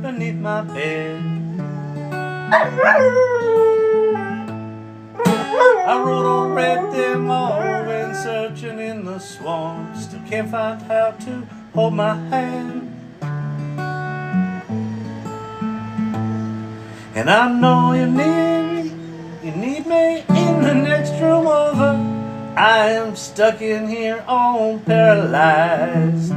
Beneath my bed, I wrote or read them all when searching in the swamp. Still can't find how to hold my hand. And I know you need me in the next room over. I am stuck in here all paralyzed.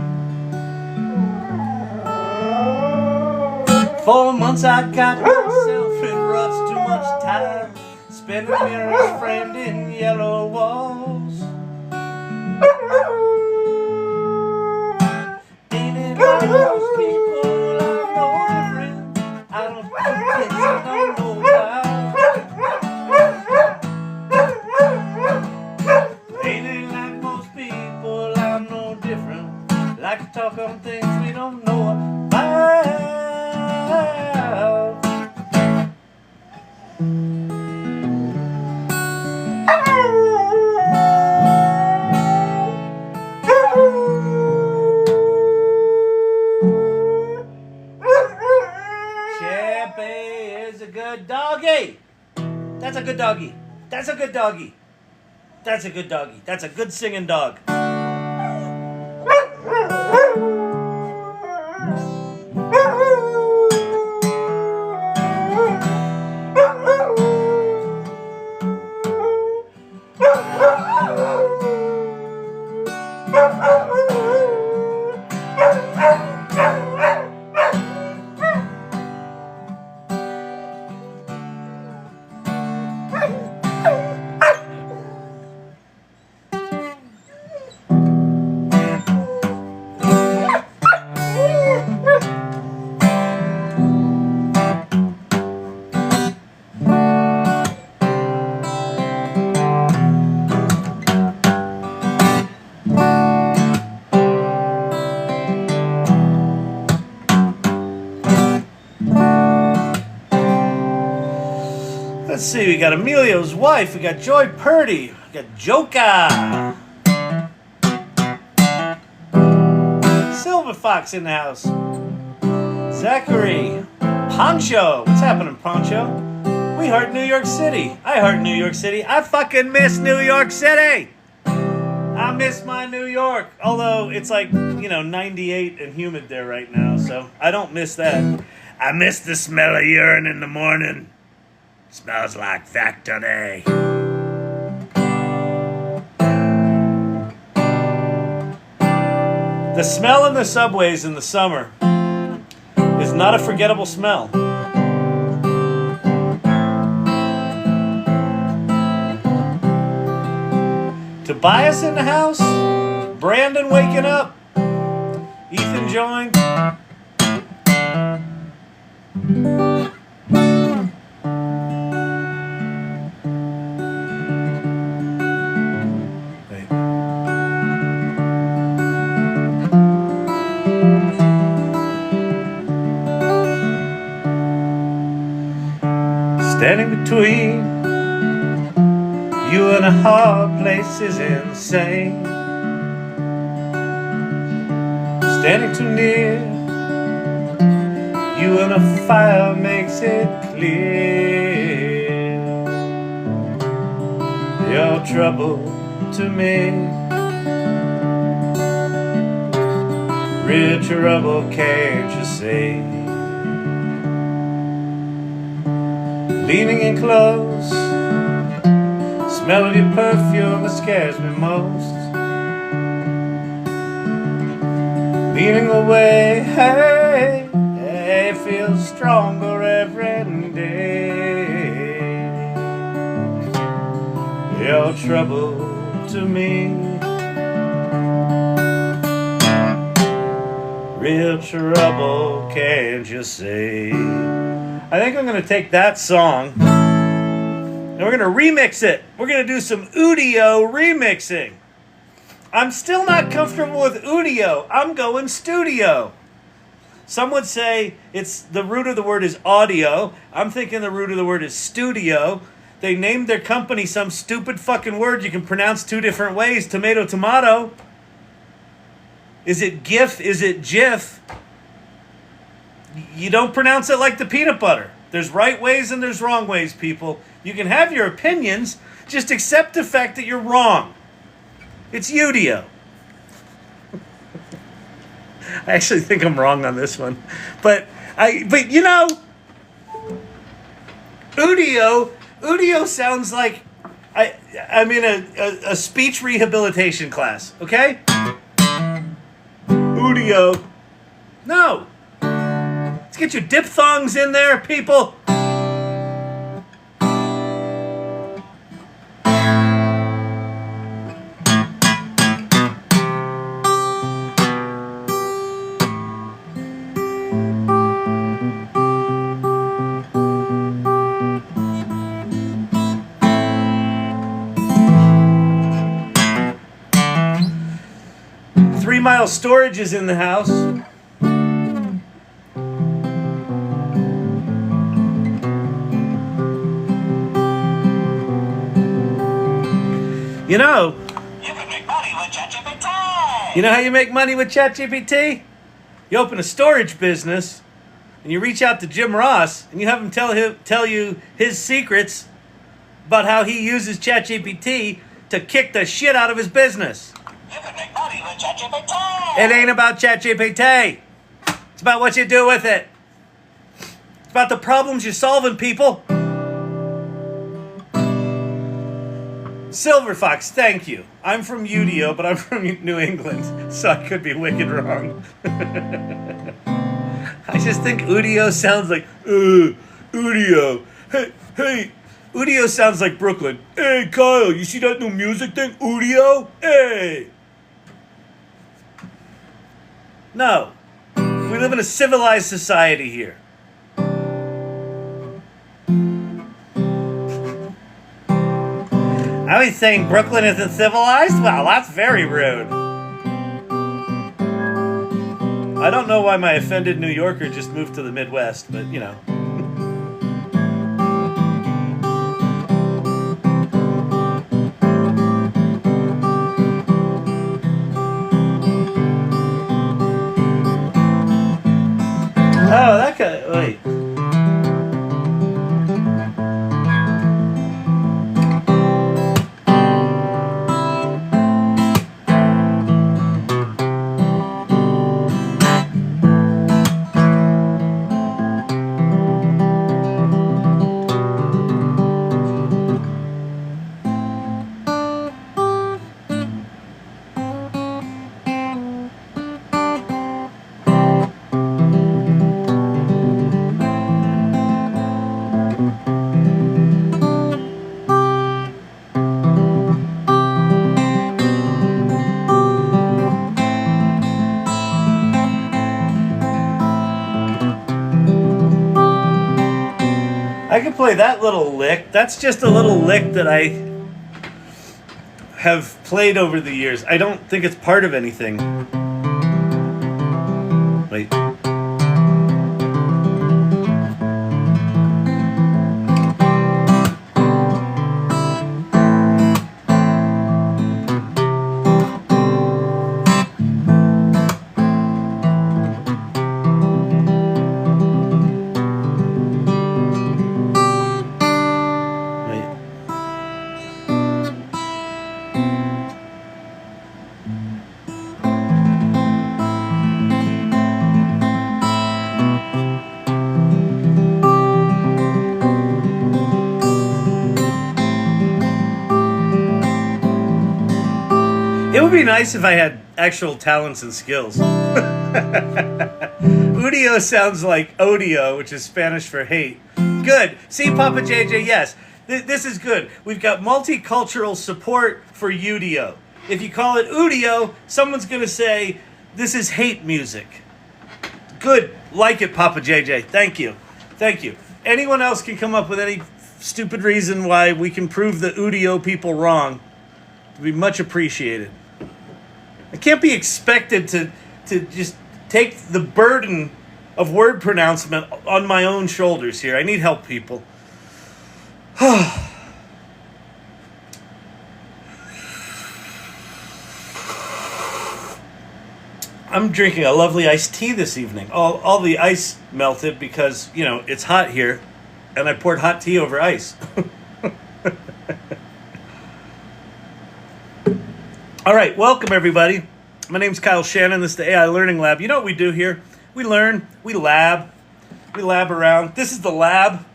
4 months I got myself in ruts, too much time spending mirrors framed in yellow walls. Ain't it like most people I know different? I don't think I don't know why. Ain't it like most people I know different? Like to talk on things we don't know about. Doggy! That's a good doggy. That's a good doggy. That's a good doggy. That's a good singing dog. Let's see, we got Emilio's wife, we got Joy Purdy, we got Joka. Silver Fox in the house. Zachary. Poncho. What's happening, Poncho? We heart New York City. I heart New York City. I fucking miss New York City. I miss my New York. Although it's like, 98 and humid there right now, so I don't miss that. I miss the smell of urine in the morning. Smells like factory. The smell in the subways in the summer is not a forgettable smell. Tobias in the house. Brandon waking up. Ethan joined. Standing between you and a hard place is insane. Standing too near you and a fire makes it clear. You're trouble to me, real trouble, can't you see? Leaning in close, smell of your perfume that scares me most. Leaning away, hey, it feels stronger every day. You're trouble to me, real trouble, can't you see? I think I'm going to take that song And we're going to remix it. We're going to do some Udio remixing. I'm still not comfortable with Udio. I'm going studio. Some would say it's the root of the word is audio. I'm thinking the root of the word is studio. They named their company some stupid fucking word you can pronounce two different ways. Tomato, tomato. Is it GIF? Is it GIF? You don't pronounce it like the peanut butter. There's right ways and there's wrong ways, people. You can have your opinions. Just accept the fact that you're wrong. It's Udio. I actually think I'm wrong on this one. But you know, Udio sounds like I'm in a speech rehabilitation class, okay? Udio. No. Let's get your diphthongs in there, people. 3 Mile Storage is in the house. You know, you can make money with ChatGPT. You know how you make money with ChatGPT? You open a storage business, and you reach out to Jim Ross, and you have him tell you his secrets about how he uses ChatGPT to kick the shit out of his business. You can make money with ChatGPT. It ain't about ChatGPT. It's about what you do with it. It's about the problems you're solving, people. Silver Fox, thank you. I'm from Udio, but I'm from New England, so I could be wicked wrong. I just think Udio sounds like, Udio. Hey, Udio sounds like Brooklyn. Hey, Kyle, you see that new music thing? Udio? Hey. No. We live in a civilized society here. Are you saying Brooklyn isn't civilized? Well, that's very rude. I don't know why my offended New Yorker just moved to the Midwest, but you know. Oh, that guy, wait. I can play that little lick. That's just a little lick that I have played over the years. I don't think it's part of anything. Wait. It would be nice if I had actual talents and skills. Udio sounds like odio, which is Spanish for hate. Good. See, Papa JJ, yes. This is good. We've got multicultural support for Udio. If you call it Udio, someone's going to say, this is hate music. Good. Like it, Papa JJ. Thank you. Thank you. Anyone else can come up with any stupid reason why we can prove the Udio people wrong, it'd be much appreciated. I can't be expected to just take the burden of word pronouncement on my own shoulders here. I need help, people. I'm drinking a lovely iced tea this evening. All the ice melted because, you know, it's hot here, and I poured hot tea over ice. All right, welcome everybody. My name's Kyle Shannon. This is the AI Learning Lab. You know what we do here? We learn, we lab around. This is the lab.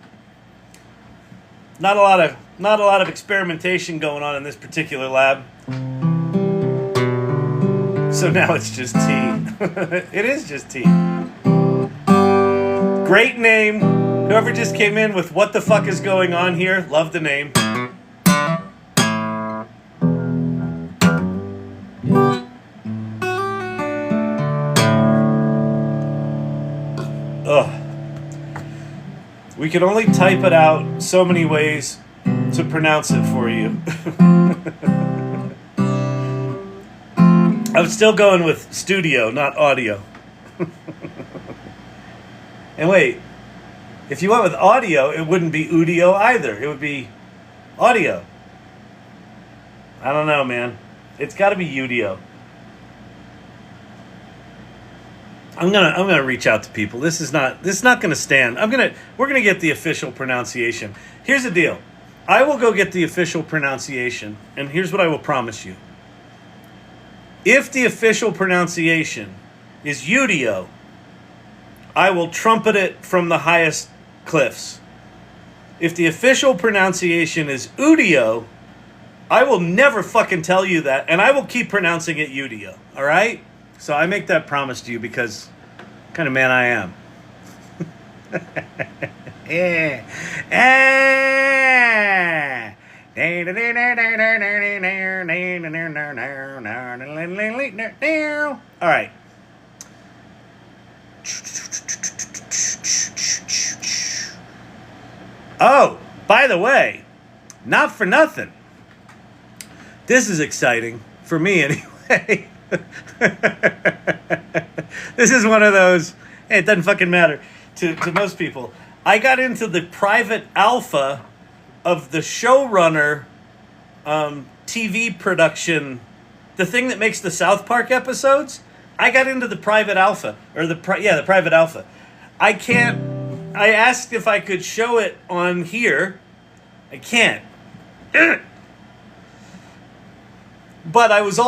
Not a lot of experimentation going on in this particular lab. So now it's just tea. It is just tea. Great name. Whoever just came in with what the fuck is going on here, love the name. Ugh. We can only type it out so many ways to pronounce it for you. I'm still going with studio, not audio. And wait, if you went with audio, it wouldn't be Udio either. It would be audio. I don't know, man. It's got to be Udio. I'm gonna reach out to people. This is not gonna stand. We're gonna get the official pronunciation. Here's the deal. I will go get the official pronunciation, and here's what I will promise you. If the official pronunciation is Udio, I will trumpet it from the highest cliffs. If the official pronunciation is Udio, I will never fucking tell you that, and I will keep pronouncing it Udio, all right? So I make that promise to you because kind of man I am. All right. Oh, by the way, not for nothing. This is exciting for me anyway. This is one of those, hey, it doesn't fucking matter to most people. I got into the private alpha of the showrunner TV production, the thing that makes the South Park episodes. I got into the private alpha, or the private alpha. I asked if I could show it on here. I can't. But I got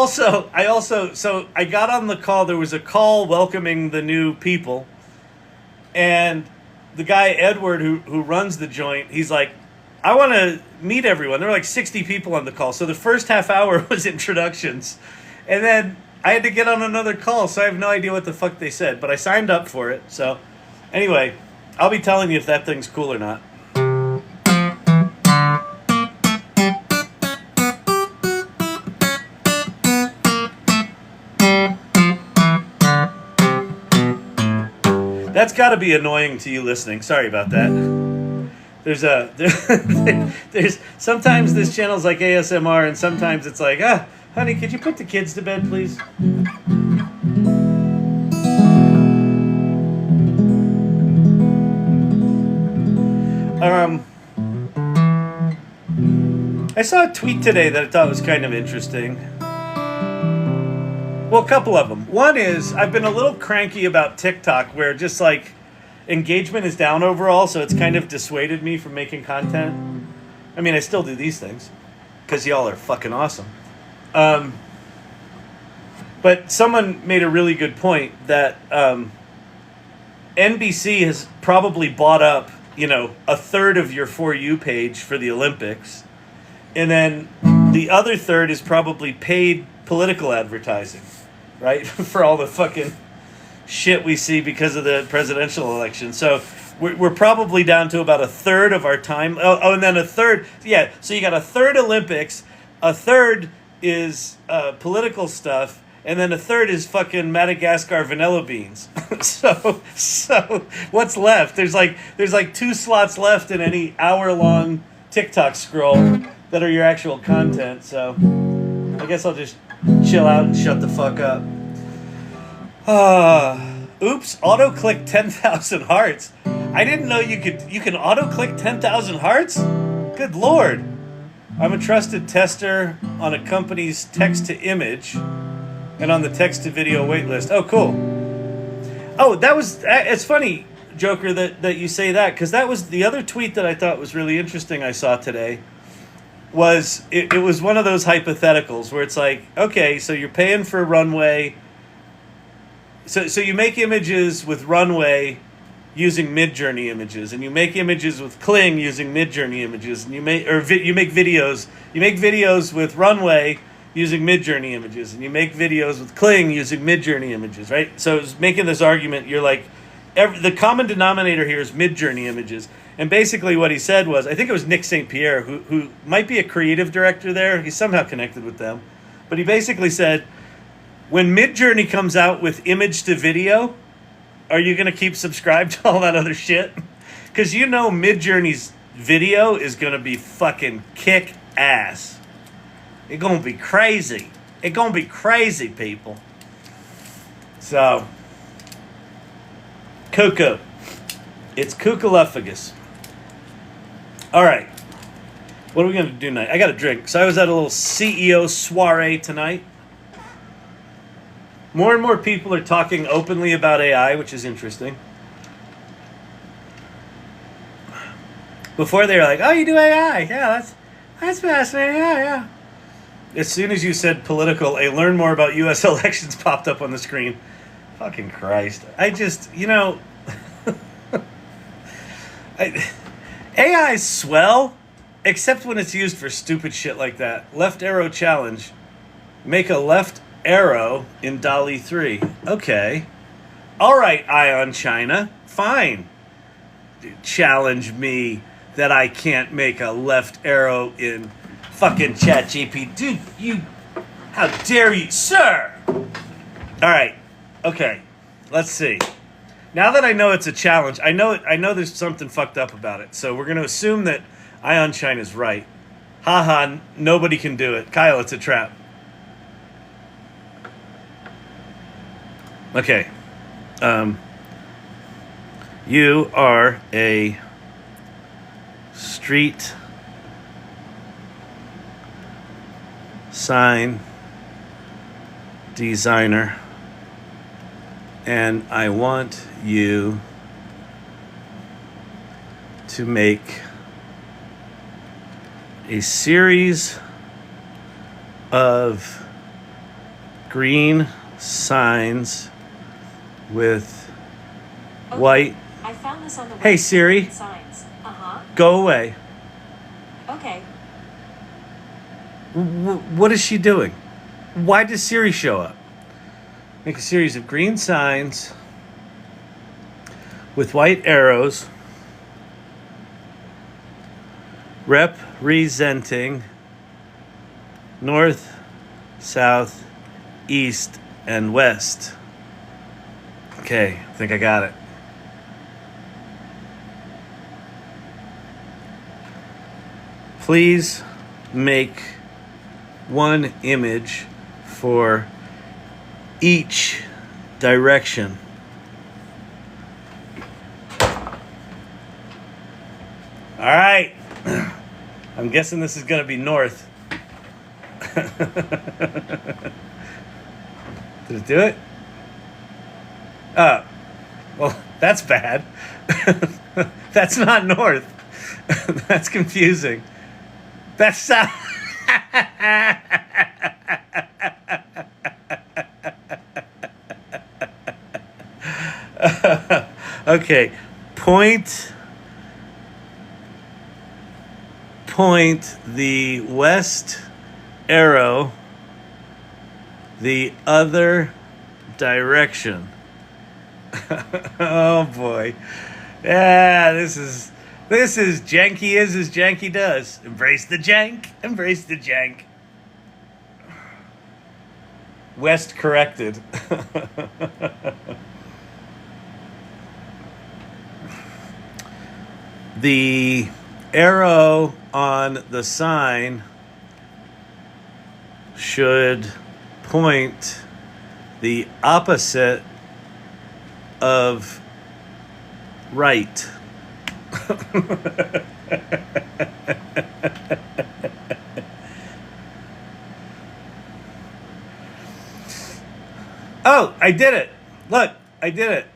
on the call. There was a call welcoming the new people. And the guy, Edward, who runs the joint, he's like, I want to meet everyone. There were like 60 people on the call. So the first half hour was introductions. And then I had to get on another call, so I have no idea what the fuck they said. But I signed up for it. So anyway, I'll be telling you if that thing's cool or not. That's got to be annoying to you listening. Sorry about that. There's sometimes this channel's like ASMR, and sometimes it's like, honey, could you put the kids to bed, please? I saw a tweet today that I thought was kind of interesting. Well, a couple of them. One is, I've been a little cranky about TikTok, where just like engagement is down overall, so it's kind of dissuaded me from making content. I mean, I still do these things because y'all are fucking awesome. But someone made a really good point that NBC has probably bought up, a third of your For You page for the Olympics, and then the other third is probably paid political advertising, right? For all the fucking shit we see because of the presidential election. So we're probably down to about a third of our time. Oh, and then a third. Yeah, so you got a third Olympics, a third is political stuff, and then a third is fucking Madagascar vanilla beans. so what's left? There's like 2 slots left in any hour-long TikTok scroll that are your actual content. So I guess I'll just chill out and shut the fuck up. Oops, auto-click 10,000 hearts. I didn't know you can auto-click 10,000 hearts? Good lord. I'm a trusted tester on a company's text-to-image and on the text-to-video waitlist. Oh, cool. Oh, it's funny, Joker, that you say that, because that was the other tweet that I thought was really interesting I saw today. It was one of those hypotheticals where it's like, okay, so you're paying for Runway. So you make images with Runway using Midjourney images, and you make images with Kling using Midjourney images, and you make videos with Runway using Midjourney images, and you make videos with Kling using Midjourney images, right? So it's making this argument, you're like, the common denominator here is Midjourney images. And basically what he said was, I think it was Nick St. Pierre, who might be a creative director there. He's somehow connected with them. But he basically said, when Midjourney comes out with image to video, are you going to keep subscribed to all that other shit? Because you know Midjourney's video is going to be fucking kick ass. It's going to be crazy. It's going to be crazy, people. So, cuckoo. It's Kookaluphagus. All right. What are we going to do tonight? I got a drink. So I was at a little CEO soiree tonight. More and more people are talking openly about AI, which is interesting. Before they were like, oh, you do AI. Yeah, that's fascinating. Yeah. As soon as you said political, a learn more about U.S. elections popped up on the screen. Fucking Christ. I just, AI is swell, except when it's used for stupid shit like that. Left arrow challenge. Make a left arrow in DALL-E 3. Okay. All right, Ion China. Fine. Challenge me that I can't make a left arrow in fucking ChatGPT. Dude, how dare you, sir? All right. Okay. Let's see. Now that I know it's a challenge, I know there's something fucked up about it. So we're going to assume that Ion China's right. Haha, nobody can do it. Kyle, it's a trap. Okay. You are a street sign designer, and I want you to make a series of green signs with white. I found this on the Hey Siri, signs. go away. Okay. What is she doing? Why does Siri show up? Make a series of green signs with white arrows representing north, south, east, and west. Okay, I think I got it. Please make one image for each direction. All right. I'm guessing this is going to be north. Did it do it? Well, that's bad. That's not north. That's confusing. That's south. Okay. Point the west arrow the other direction. Oh boy. Yeah, this is janky is as janky does. Embrace the jank. Embrace the jank. West corrected. The arrow on the sign should point the opposite of right. Oh, I did it. Look, I did it.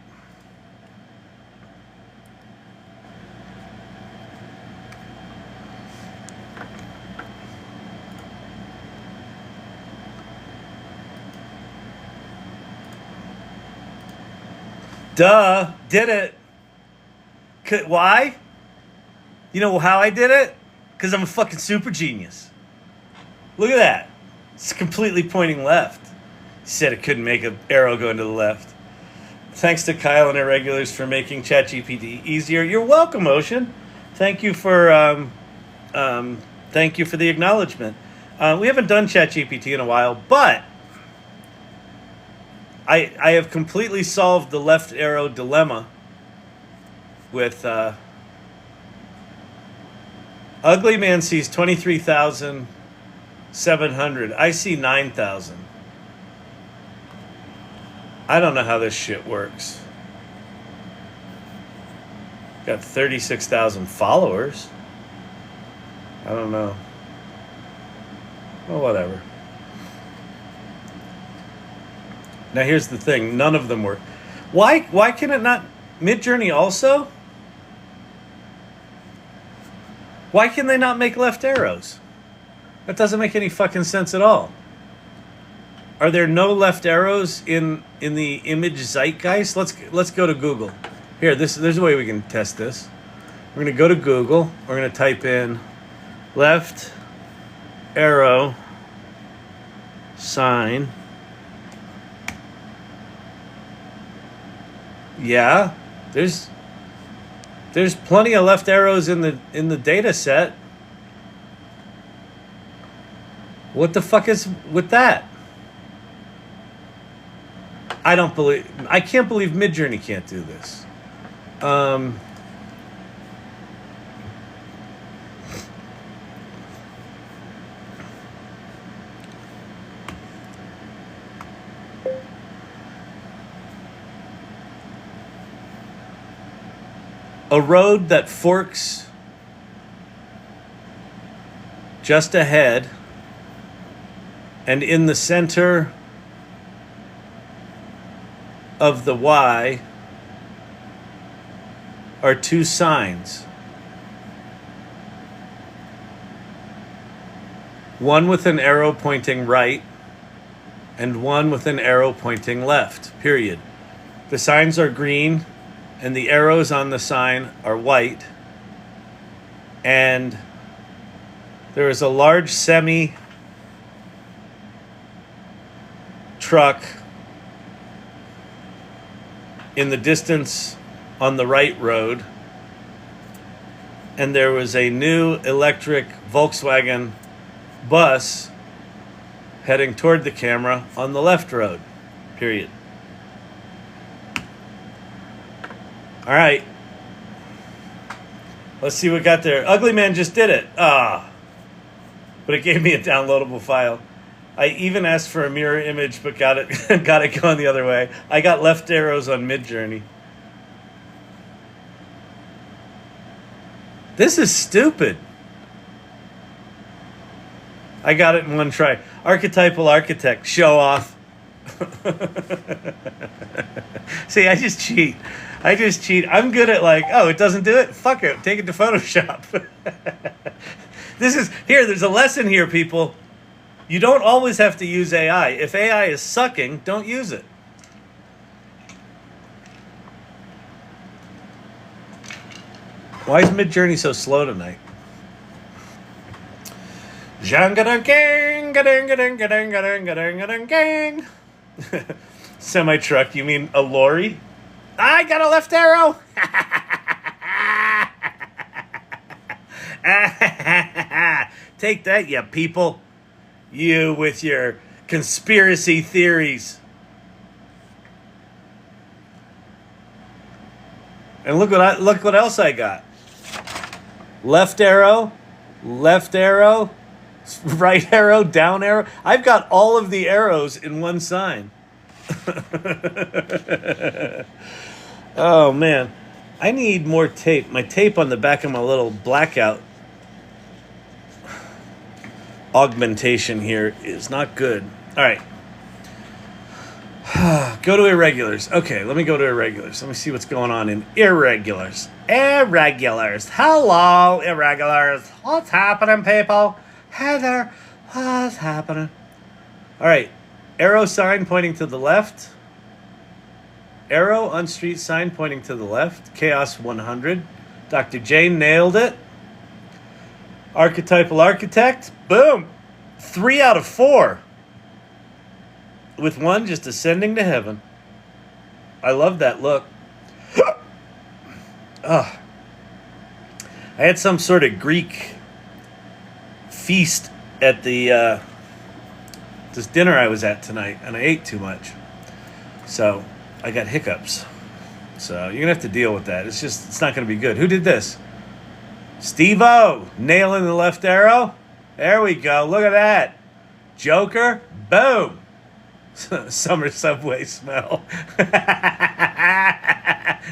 Duh, did it. Why? You know how I did it? Because I'm a fucking super genius. Look at that. It's completely pointing left. He said it couldn't make an arrow go into the left. Thanks to Kyle and Irregulars for making ChatGPT easier. You're welcome, Ocean. Thank you for the acknowledgement. We haven't done ChatGPT in a while, but I have completely solved the left arrow dilemma with Ugly Man sees 23,700. I see 9,000. I don't know how this shit works. Got 36,000 followers. I don't know. Well, whatever. Now here's the thing. None of them work. Why can it not... Midjourney also? Why can they not make left arrows? That doesn't make any fucking sense at all. Are there no left arrows in the image zeitgeist? Let's go to Google. Here, there's a way we can test this. We're going to go to Google. We're going to type in left arrow sign. Yeah, there's plenty of left arrows in the data set. What the fuck is with that? I can't believe Midjourney can't do this. A road that forks just ahead, and in the center of the Y are two signs. One with an arrow pointing right and one with an arrow pointing left, period. The signs are green and the arrows on the sign are white. And there is a large semi truck in the distance on the right road, and there was a new electric Volkswagen bus heading toward the camera on the left road, period. All right. Let's see what got there. Ugly Man just did it. But it gave me a downloadable file. I even asked for a mirror image, but got it going the other way. I got left arrows on Midjourney. This is stupid. I got it in one try. Archetypal architect, show off. See, I just cheat. I'm good at it doesn't do it? Fuck it. Take it to Photoshop. There's a lesson here, people. You don't always have to use AI. If AI is sucking, don't use it. Why is Midjourney so slow tonight? Semi-truck, you mean a lorry? I got a left arrow. Take that, you people. You with your Conspiracy theories. And look what else I got. Left arrow, right arrow, down arrow. I've got all of the arrows in one sign. Oh man, I need more tape. My tape on the back of my little blackout augmentation here is not good. All right. Go to Irregulars. Okay, let me go to Irregulars. Let me see what's going on in Irregulars. Irregulars. Hello, Irregulars. What's happening, people? Hey there. What's happening? All right. Arrow sign pointing to the left. Arrow on street sign pointing to the left. Chaos 100. Dr. J nailed it. Archetypal architect. Boom. 3 out of 4. With one just ascending to heaven. I love that look. I had some sort of Greek feast at the this dinner I was at tonight, and I ate too much. So I got hiccups. So you're gonna have to deal with that. It's not gonna be good. Who did this? Steve-O, nailing the left arrow. There we go. Look at that. Joker. Boom. Summer subway smell.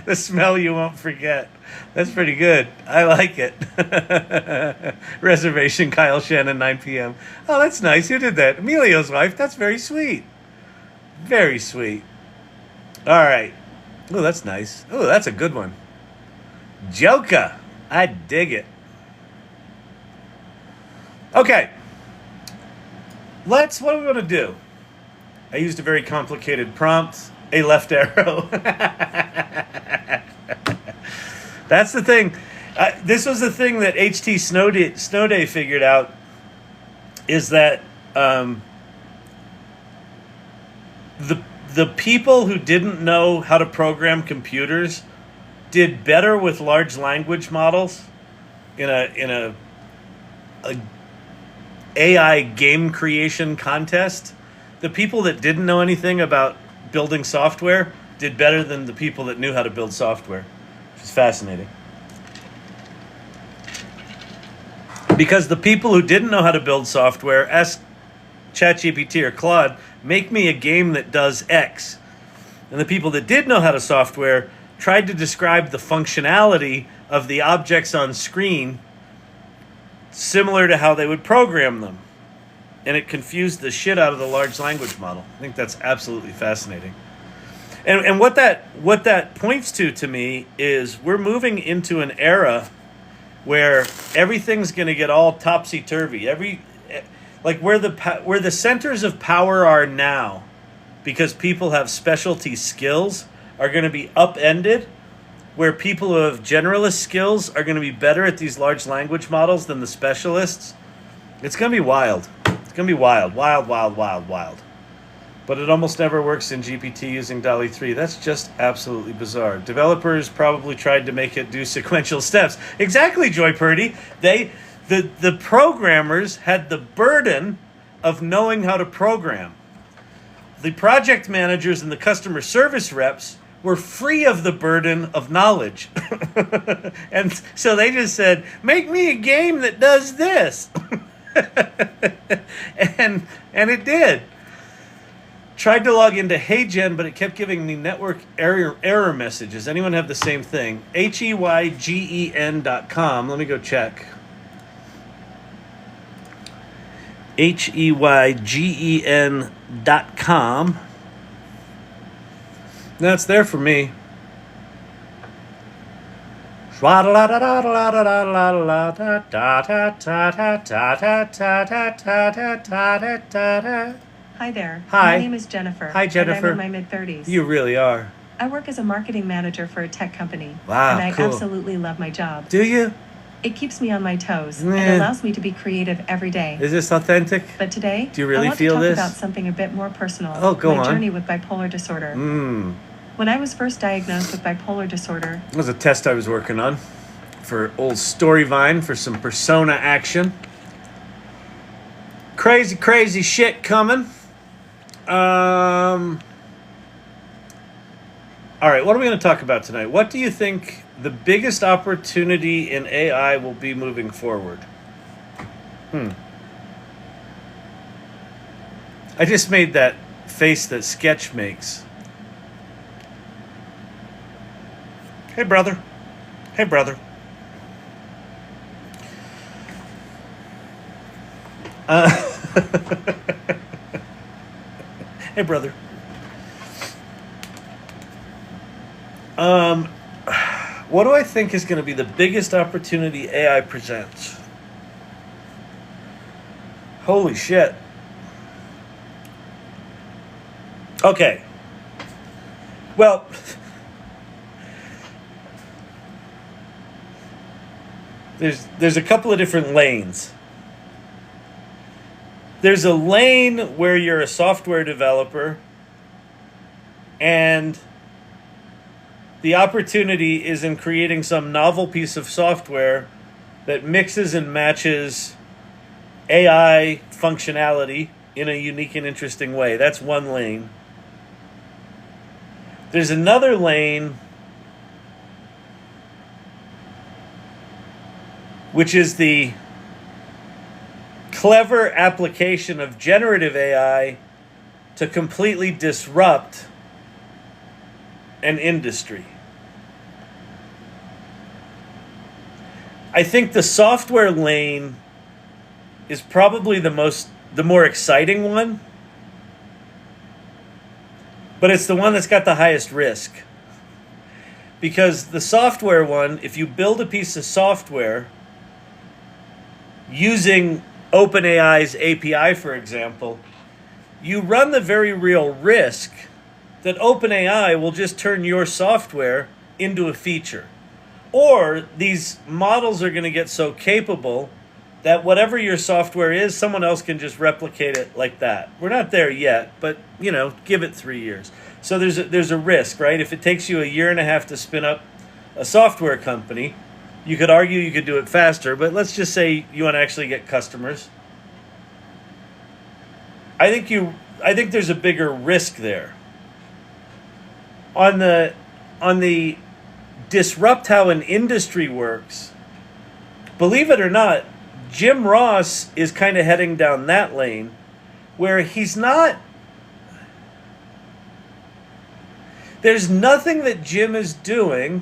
The smell you won't forget. That's pretty good. I like it. Reservation, Kyle Shannon, 9 p.m. Oh, that's nice. Who did that? Emilio's wife. That's very sweet. Very sweet. All right. Oh, that's nice. Oh, that's a good one. Joker. I dig it. Okay. What are we going to do? I used a very complicated prompt. A left arrow. That's the thing. This was the thing that H.T. Snowday figured out, is that the people who didn't know how to program computers did better with large language models in a AI game creation contest. The people that didn't know anything about building software did better than the people that knew how to build software, which is fascinating. Because the people who didn't know how to build software asked ChatGPT or Claude, make me a game that does X. And the people that did know how to software tried to describe the functionality of the objects on screen similar to how they would program them. And it confused the shit out of the large language model. I think that's absolutely fascinating. And what that points to me is we're moving into an era where everything's going to get all topsy-turvy. Where the centers of power are now, because people have specialty skills, are going to be upended, where people who have generalist skills are going to be better at these large language models than the specialists. It's going to be wild. It's going to be wild. Wild, wild, wild, wild. But it almost never works in GPT using DALL-E 3. That's just absolutely bizarre. Developers probably tried to make it do sequential steps. Exactly, Joy Purdy. The programmers had the burden of knowing how to program. The project managers and the customer service reps were free of the burden of knowledge. And so they just said, make me a game that does this. and it did. Tried to log into HeyGen, but it kept giving me network error messages. Anyone have the same thing? HEYGEN.com. Let me go check. HEYGEN.com. That's there for me. Hi there. Hi. My name is Jennifer. Hi, Jennifer. And I'm in my mid-30s. You really are. I work as a marketing manager for a tech company. Wow, and I cool. absolutely love my job. Do you? It keeps me on my toes Yeah. and allows me to be creative every day. Is this authentic? But today, Do you really I want feel to talk this? about something a bit more personal. Oh, go my on. journey with bipolar disorder. When I was first diagnosed with bipolar disorder, It was a test I was working on for old Storyvine for some persona action. Crazy, crazy shit coming. All right, what are we going to talk about tonight? What do you think the biggest opportunity in AI will be moving forward? I just made that face that Sketch makes. Hey, brother. Hey, brother. Hey, brother. What do I think is going to be the biggest opportunity AI presents? Holy shit. Okay. Well, there's a couple of different lanes. There's a lane where you're a software developer and the opportunity is in creating some novel piece of software that mixes and matches AI functionality in a unique and interesting way. That's one lane. There's another lane which is the clever application of generative AI to completely disrupt an industry. I think the software lane is probably the more exciting one, but it's the one that's got the highest risk. Because the software one, if you build a piece of software using OpenAI's API, for example, you run the very real risk that OpenAI will just turn your software into a feature. Or these models are going to get so capable that whatever your software is, someone else can just replicate it like that. We're not there yet, but, give it 3 years. So there's a risk, right? If it takes you a year and a half to spin up a software company, you could argue you could do it faster, but let's just say you want to actually get customers. I think there's a bigger risk there. On the disrupt how an industry works, believe it or not, Jim Ross is kind of heading down that lane where there's nothing that Jim is doing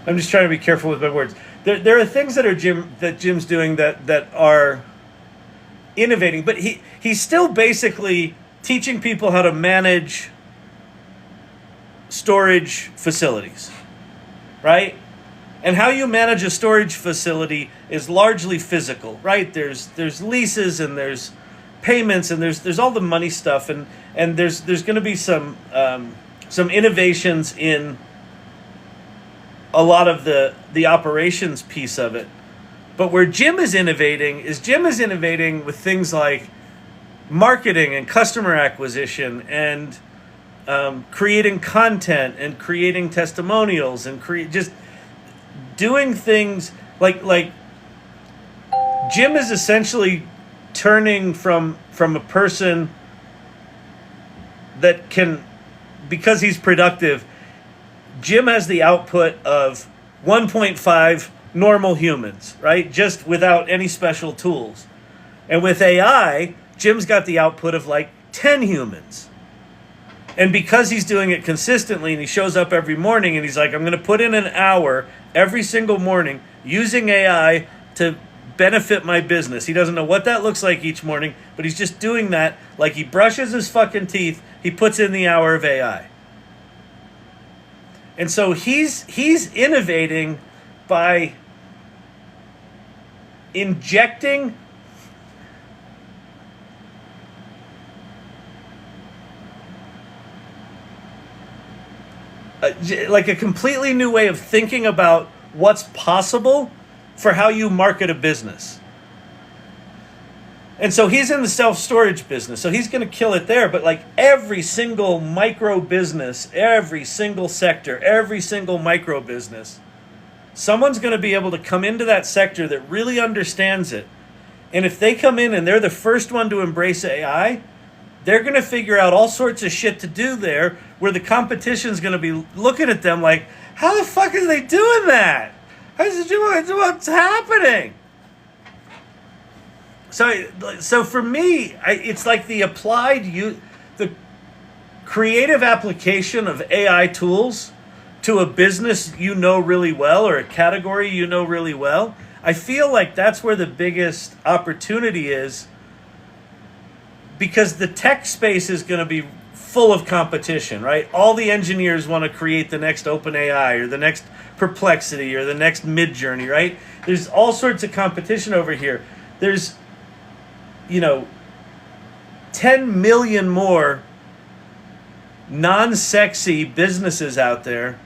I'm just trying to be careful with my words. There are things that Jim's doing that are innovating, but he's still basically teaching people how to manage storage facilities, right? And how you manage a storage facility is largely physical, right? There's leases and there's payments and there's all the money stuff and there's going to be some innovations in a lot of the operations piece of it. But where Jim is innovating with things like marketing and customer acquisition and creating content and creating testimonials and just doing things like Jim is essentially turning from a person that can, because he's productive, Jim has the output of 1.5 normal humans, right? Just without any special tools. And with AI, Jim's got the output of like 10 humans. And because he's doing it consistently and he shows up every morning and he's like, I'm going to put in an hour every single morning using AI to benefit my business. He doesn't know what that looks like each morning, but he's just doing that like he brushes his fucking teeth. He puts in the hour of AI. And so he's innovating by injecting like a completely new way of thinking about what's possible for how you market a business. And so he's in the self-storage business. So he's going to kill it there. But like every single micro business, every single sector, every single micro business, someone's going to be able to come into that sector that really understands it. And if they come in and they're the first one to embrace AI, they're going to figure out all sorts of shit to do there where the competition's going to be looking at them like, how the fuck are they doing that? What's happening? So for me, it's like the the creative application of AI tools to a business you know really well or a category you know really well. I feel like that's where the biggest opportunity is, because the tech space is going to be full of competition, right? All the engineers want to create the next OpenAI or the next Perplexity or the next Midjourney, right? There's all sorts of competition over here. There's 10 million more non-sexy businesses out there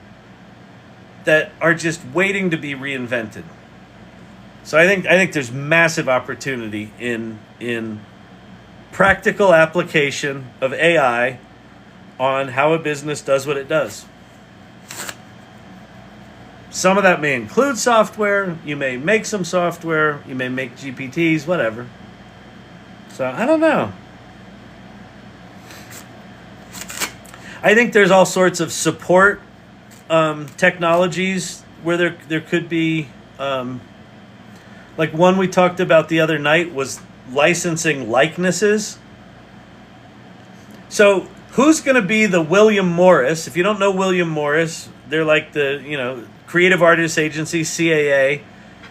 that are just waiting to be reinvented. So I think there's massive opportunity in practical application of AI on how a business does what it does. Some of that may include software. You may make some software. You may make GPTs, whatever. So I don't know. I think there's all sorts of support technologies where there could be, like one we talked about the other night was licensing likenesses. So who's going to be the William Morris? If you don't know William Morris, they're like the creative artists agency, CAA,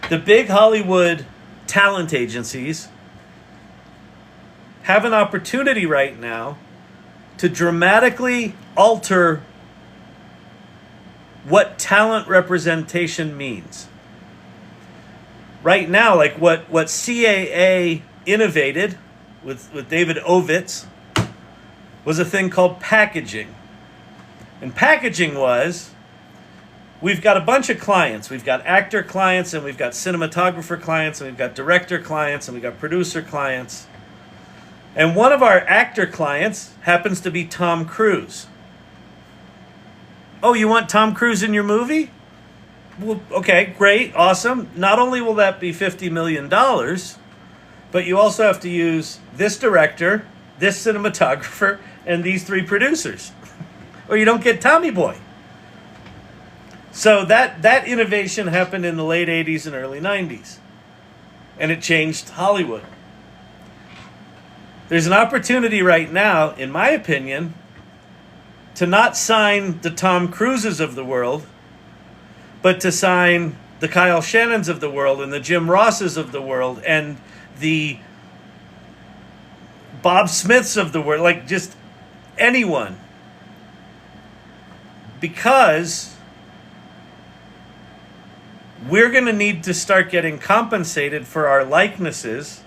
the big Hollywood talent agencies have an opportunity right now to dramatically alter what talent representation means. Right now, like what CAA innovated with David Ovitz was a thing called packaging. And packaging was, we've got a bunch of clients. We've got actor clients, and we've got cinematographer clients, and we've got director clients, and we've got producer clients. And one of our actor clients happens to be Tom Cruise. Oh, you want Tom Cruise in your movie? Well, okay, great, awesome. Not only will that be $50 million, but you also have to use this director, this cinematographer, and these 3 producers. Or you don't get Tommy Boy. So that innovation happened in the late 80s and early 90s. And it changed Hollywood. There's an opportunity right now, in my opinion, to not sign the Tom Cruises of the world, but to sign the Kyle Shannons of the world and the Jim Rosses of the world and the Bob Smiths of the world, like just anyone. Because we're going to need to start getting compensated for our likenesses,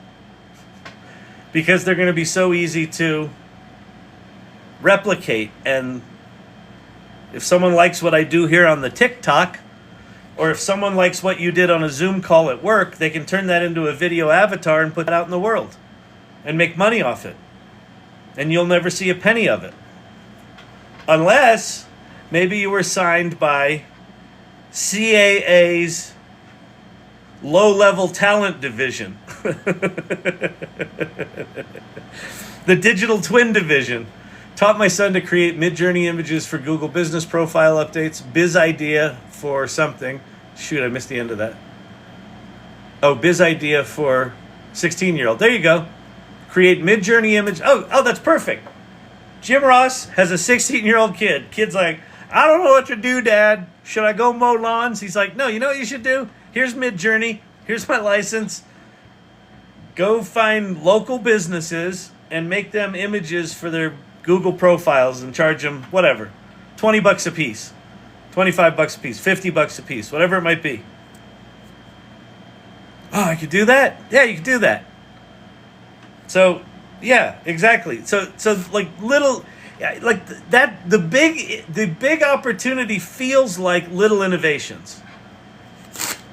because they're going to be so easy to replicate. And if someone likes what I do here on the TikTok, or if someone likes what you did on a Zoom call at work, they can turn that into a video avatar and put that out in the world and make money off it. And you'll never see a penny of it. Unless maybe you were signed by CAA's low-level talent division. The digital twin division. Taught my son to create Midjourney images for Google business profile updates. Biz idea for something. Shoot, I missed the end of that. Oh, biz idea for 16-year-old. There you go. Create Midjourney image. Oh, that's perfect. Jim Ross has a 16-year-old kid. Kid's like, I don't know what to do, Dad. Should I go mow lawns? He's like, no, you know what you should do? Here's Midjourney. Here's my license. Go find local businesses and make them images for their Google profiles and charge them whatever, $20 a piece, $25 a piece, $50 a piece, whatever it might be. Oh, I could do that? Yeah, you could do that. So, yeah, exactly. So like little, like that, the big opportunity feels like little innovations.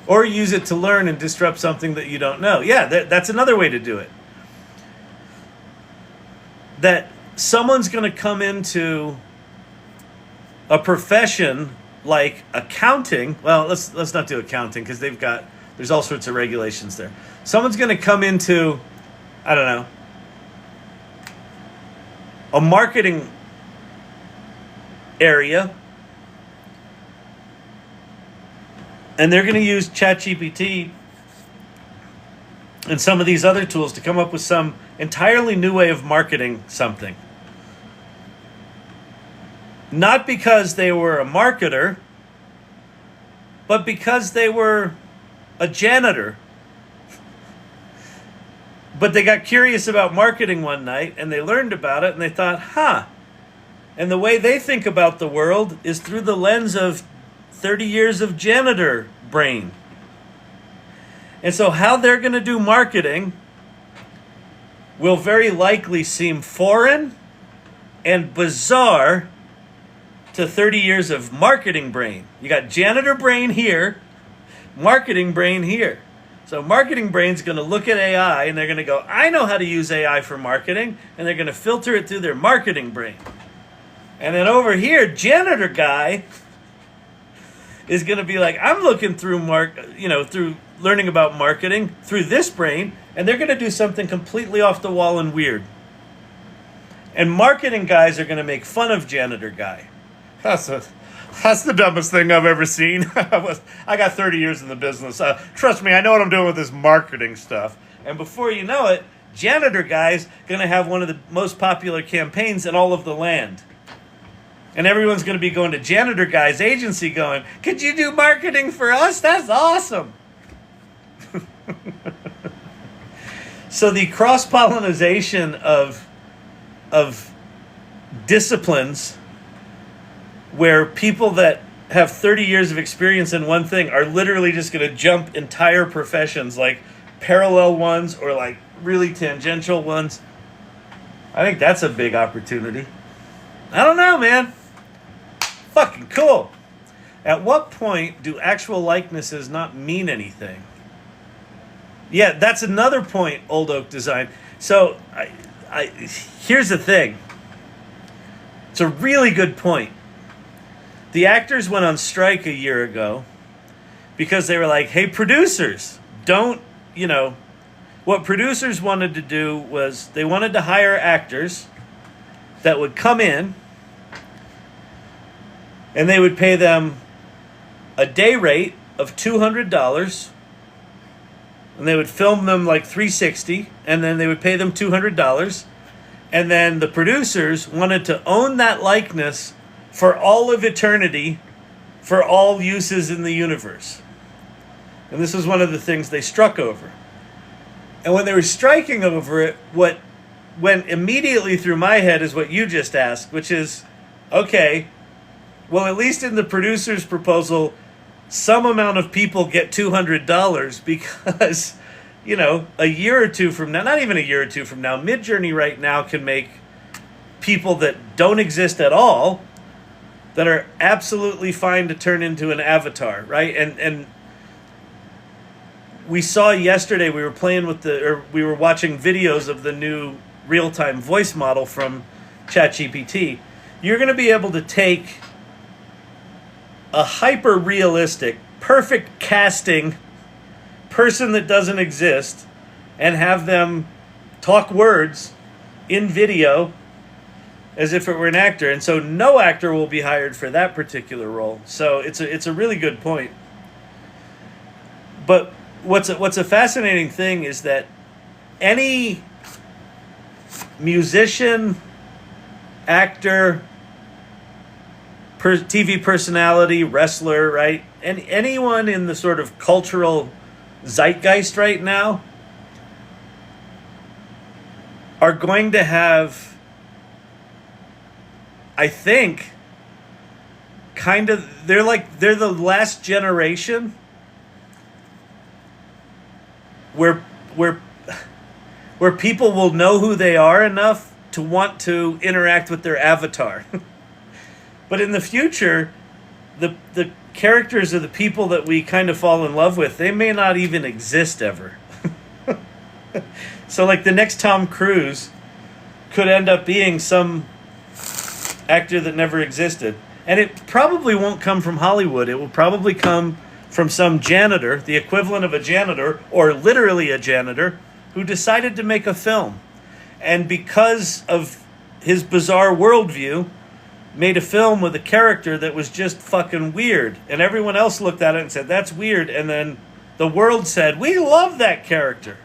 Or use it to learn and disrupt something that you don't know. Yeah, that's another way to do it. that someone's going to come into a profession like accounting. Well, let's not do accounting because there's all sorts of regulations there. Someone's going to come into, I don't know, a marketing area, and they're going to use ChatGPT and some of these other tools to come up with some entirely new way of marketing something. Not because they were a marketer, but because they were a janitor. But they got curious about marketing one night, and they learned about it, and they thought, And the way they think about the world is through the lens of 30 years of janitor brain. And so how they're going to do marketing will very likely seem foreign and bizarre to 30 years of marketing brain. You got janitor brain here, marketing brain here. So marketing brain's going to look at AI and they're going to go, I know how to use AI for marketing, and they're going to filter it through their marketing brain. And then over here, janitor guy is going to be like, I'm looking through through learning about marketing through this brain, and they're going to do something completely off the wall and weird. And marketing guys are going to make fun of janitor guy. That's the dumbest thing I've ever seen. I got 30 years in the business. Trust me, I know what I'm doing with this marketing stuff. And before you know it, janitor guy's going to have one of the most popular campaigns in all of the land. And everyone's going to be going to janitor guy's agency going, could you do marketing for us? That's awesome. So the cross-pollination of disciplines where people that have 30 years of experience in one thing are literally just going to jump entire professions, like parallel ones or like really tangential ones. I think that's a big opportunity. I don't know, man. Fucking cool. At what point do actual likenesses not mean anything? Yeah, that's another point, Old Oak Design. So, here's the thing. It's a really good point. The actors went on strike a year ago because they were like, hey, producers, what producers wanted to do was they wanted to hire actors that would come in and they would pay them a day rate of $200, and they would film them like 360, and then they would pay them $200, and then the producers wanted to own that likeness for all of eternity, for all uses in the universe. And this was one of the things they struck over. And when they were striking over it, what went immediately through my head is what you just asked, which is, okay, well, at least in the producer's proposal, some amount of people get $200 because, a year or two from now, not even a year or two from now, Midjourney right now can make people that don't exist at all, that are absolutely fine to turn into an avatar, right? And we saw yesterday, we were watching videos of the new real-time voice model from ChatGPT. You're going to be able to take a hyper-realistic, perfect casting person that doesn't exist and have them talk words in video as if it were an actor. And so no actor will be hired for that particular role. So it's a really good point. But what's a fascinating thing is that any musician, actor, TV personality, wrestler, right? And anyone in the sort of cultural zeitgeist right now are going to have, I think, they're the last generation where people will know who they are enough to want to interact with their avatar. But in the future, the characters of the people that we kind of fall in love with, they may not even exist ever. So like the next Tom Cruise could end up being some actor that never existed. And it probably won't come from Hollywood. It will probably come from some janitor, the equivalent of a janitor, or literally a janitor, who decided to make a film. And because of his bizarre worldview, made a film with a character that was just fucking weird. And everyone else looked at it and said, that's weird. And then the world said, we love that character.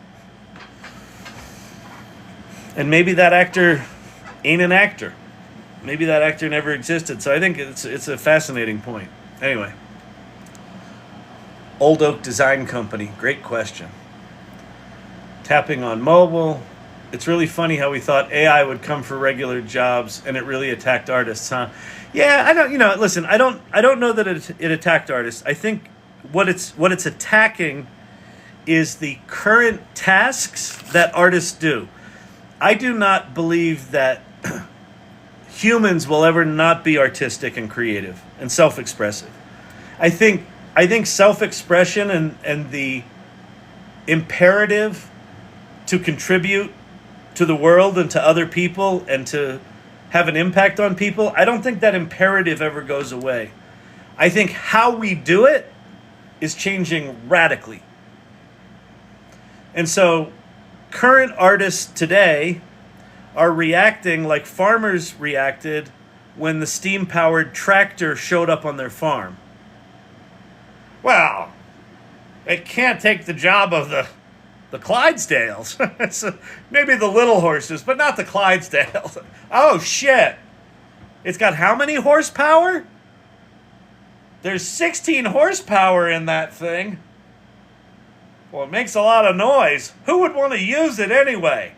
And maybe that actor ain't an actor. Maybe that actor never existed. So I think it's a fascinating point. Anyway. Old Oak Design Company. Great question. Tapping on mobile. It's really funny how we thought AI would come for regular jobs and it really attacked artists, huh? Yeah, I don't, listen, I don't know that it attacked artists. I think what it's attacking is the current tasks that artists do. I do not believe that humans will ever not be artistic and creative and self-expressive. I think self-expression and the imperative to contribute to the world and to other people and to have an impact on people, I don't think that imperative ever goes away. I think how we do it is changing radically. And so current artists today are reacting like farmers reacted when the steam-powered tractor showed up on their farm. Well, it can't take the job of the Clydesdales. Maybe the little horses, but not the Clydesdales. Oh, shit. It's got how many horsepower? There's 16 horsepower in that thing. Well, it makes a lot of noise. Who would want to use it anyway?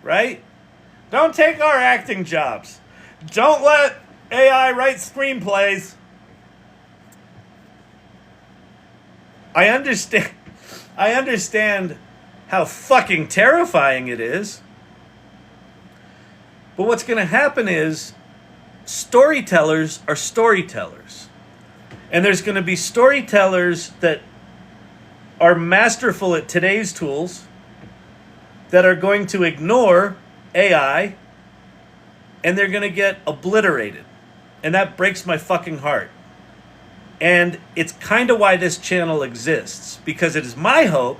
Right? Don't take our acting jobs. Don't let AI write screenplays. I understand how fucking terrifying it is. But what's going to happen is storytellers are storytellers. And there's going to be storytellers that are masterful at today's tools that are going to ignore AI and they're going to get obliterated. And that breaks my fucking heart. And it's kind of why this channel exists, because it is my hope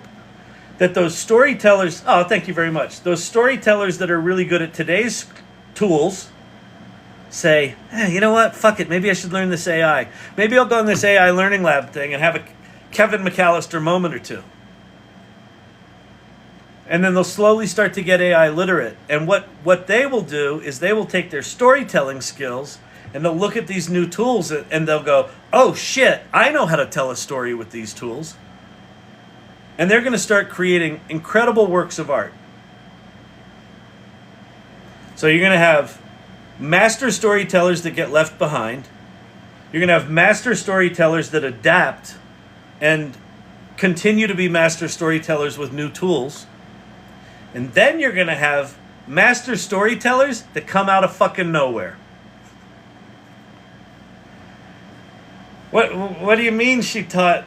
that those storytellers, oh, thank you very much, those storytellers that are really good at today's tools say, you know what, fuck it, maybe I should learn this AI. Maybe I'll go on this AI learning lab thing and have a Kevin McAllister moment or two. And then they'll slowly start to get AI literate. And what they will do is they will take their storytelling skills and they'll look at these new tools and they'll go, oh shit, I know how to tell a story with these tools. And they're going to start creating incredible works of art. So you're going to have master storytellers that get left behind. You're going to have master storytellers that adapt and continue to be master storytellers with new tools. And then you're going to have master storytellers that come out of fucking nowhere. What do you mean she taught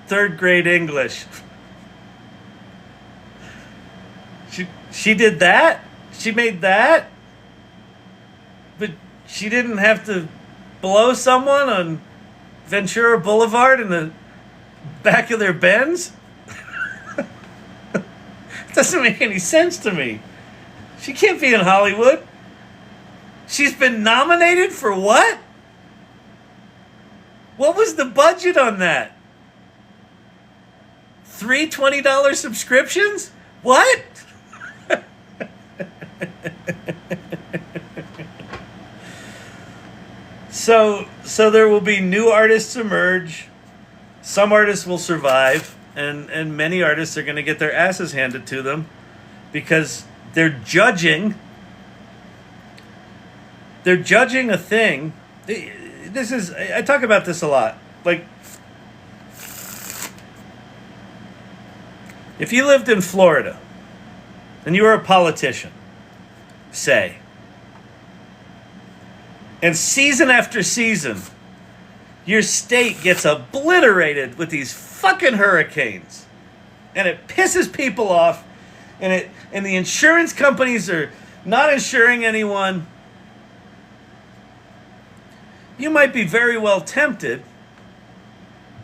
third grade English? She did that? She made that? But she didn't have to blow someone on Ventura Boulevard in the back of their Benz? It doesn't make any sense to me. She can't be in Hollywood. She's been nominated for what? What was the budget on that? 3 $20 subscriptions? What? So there will be new artists emerge. Some artists will survive, and many artists are going to get their asses handed to them because they're judging a thing. I talk about this a lot. Like, if you lived in Florida and you were a politician, say, and season after season, your state gets obliterated with these fucking hurricanes, and it pisses people off, And the insurance companies are not insuring anyone. You might be very well tempted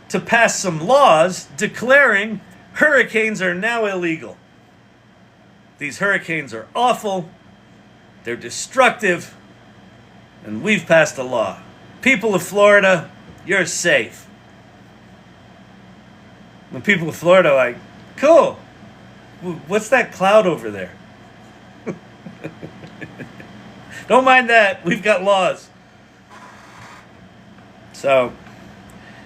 to pass some laws declaring hurricanes are now illegal. These hurricanes are awful, they're destructive, and we've passed a law. People of Florida, you're safe. The people of Florida are like, cool, what's that cloud over there? Don't mind that, we've got laws. So,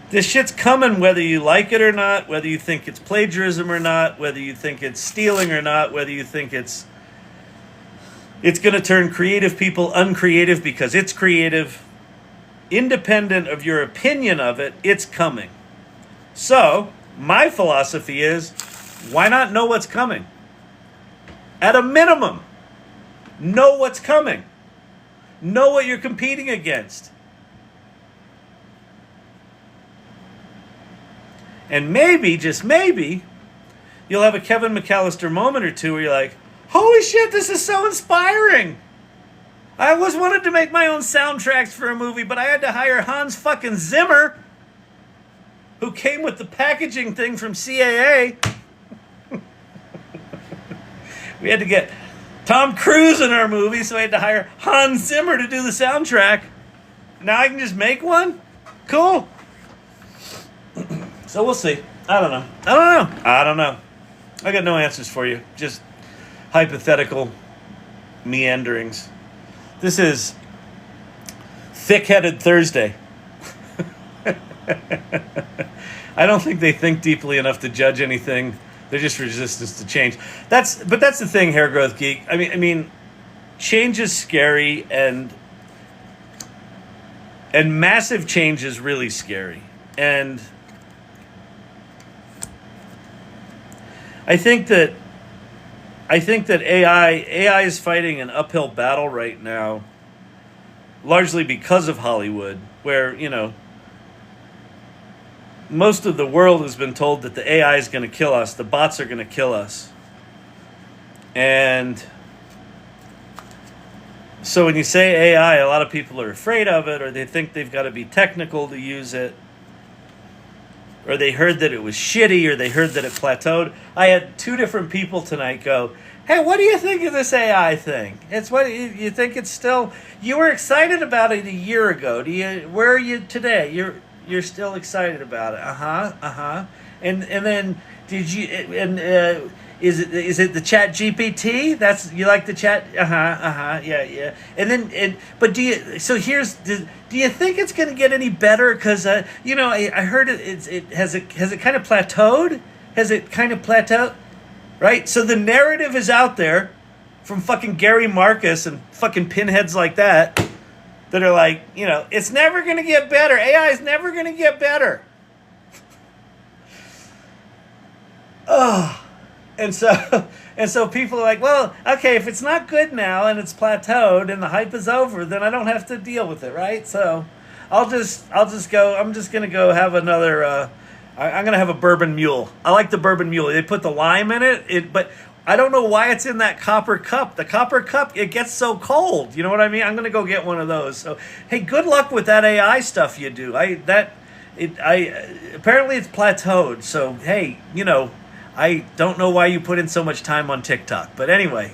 this shit's coming whether you like it or not, whether you think it's plagiarism or not, whether you think it's stealing or not, whether you think it's going to turn creative people uncreative because it's creative. Independent of your opinion of it, it's coming. So, my philosophy is, why not know what's coming? At a minimum, know what's coming. Know what you're competing against. And maybe, just maybe, you'll have a Kevin McAllister moment or two where you're like, holy shit, this is so inspiring. I always wanted to make my own soundtracks for a movie, but I had to hire Hans fucking Zimmer, who came with the packaging thing from CAA. We had to get Tom Cruise in our movie, so I had to hire Hans Zimmer to do the soundtrack. Now I can just make one? Cool. So we'll see. I don't know. I got no answers for you. Just hypothetical meanderings. This is Thickheaded Thursday. I don't think they think deeply enough to judge anything. They're just resistant to change. That's the thing, Hair Growth Geek. I mean, change is scary, and massive change is really scary. And I think that AI is fighting an uphill battle right now, largely because of Hollywood, where, most of the world has been told that the AI is going to kill us, the bots are going to kill us. And so when you say AI, a lot of people are afraid of it, or they think they've got to be technical to use it. Or they heard that it was shitty, or they heard that it plateaued. I had 2 different people tonight go, hey, what do you think of this AI thing? It's what you think it's still. You were excited about it a year ago. Where are you today? You're still excited about it. And then did you? And is it the Chat GPT? That's you like the Chat? Yeah. And then but do you? So do you think it's going to get any better? Because I heard it has it kind of plateaued. Has it kind of plateaued? Right? So the narrative is out there from fucking Gary Marcus and fucking pinheads like that are like, it's never going to get better. AI is never going to get better. Oh. And so people are like, well, okay, if it's not good now and it's plateaued and the hype is over, then I don't have to deal with it, right? So I'm just going to go have another I'm going to have a Bourbon Mule. I like the Bourbon Mule. They put the lime in it, but I don't know why it's in that copper cup. The copper cup, it gets so cold. You know what I mean? I'm going to go get one of those. So, hey, good luck with that AI stuff you do. Apparently it's plateaued. So, hey, I don't know why you put in so much time on TikTok. But anyway,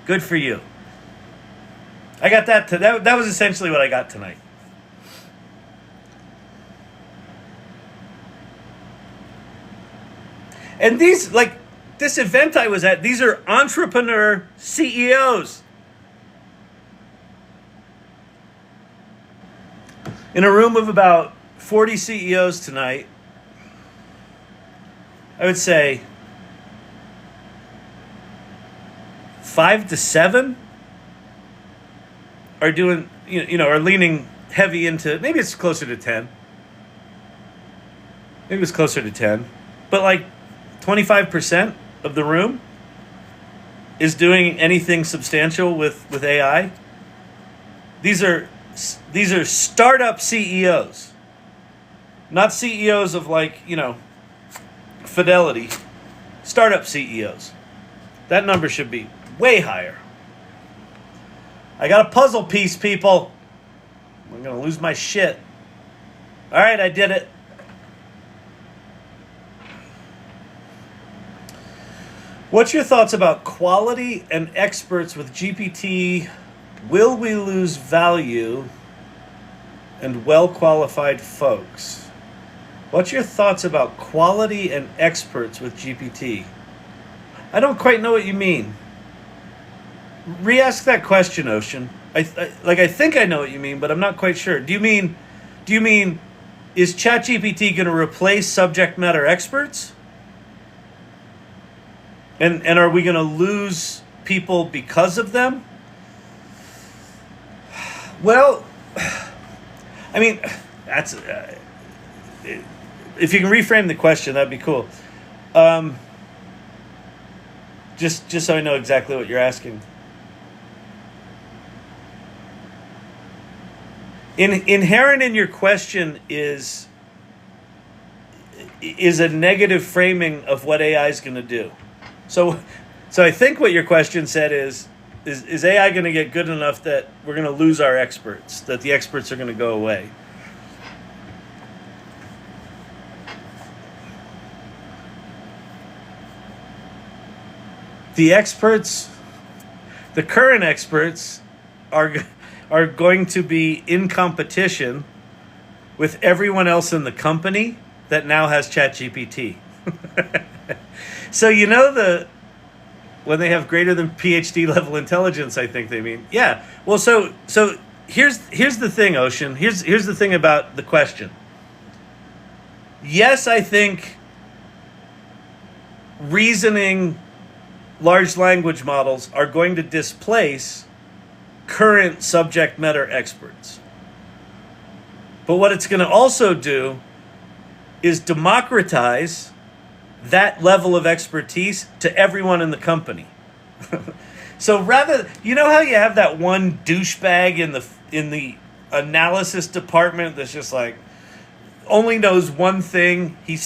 good for you. I got that. That was essentially what I got tonight. And this event I was at, these are entrepreneur CEOs. In a room of about 40 CEOs tonight, I would say 5 to 7 are doing, are leaning heavy into, maybe it's closer to 10. Maybe it's closer to 10. But 25% of the room is doing anything substantial with AI. These are startup CEOs, not CEOs of Fidelity, startup CEOs. That number should be way higher. I got a puzzle piece, people. I'm going to lose my shit. All right, I did it. What's your thoughts about quality and experts with GPT? Will we lose value and well-qualified folks? What's your thoughts about quality and experts with GPT? I don't quite know what you mean. Re-ask that question, Ocean. I think I know what you mean, but I'm not quite sure. Do you mean is ChatGPT going to replace subject matter experts? And are we going to lose people because of them? Well, I mean, that's if you can reframe the question, that'd be cool. Just so I know exactly what you're asking. Inherent in your question is a negative framing of what AI is going to do. So I think what your question said is AI going to get good enough that we're going to lose our experts, that the experts are going to go away? The experts, the current experts are going to be in competition with everyone else in the company that now has ChatGPT. So you know when they have greater than PhD level intelligence, I think they mean. Yeah. Well, so here's the thing, Ocean. Here's the thing about the question. Yes, I think reasoning large language models are going to displace current subject matter experts. But what it's going to also do is democratize that level of expertise to everyone in the company. So rather, you know how you have that one douchebag in the analysis department that's just like only knows one thing. He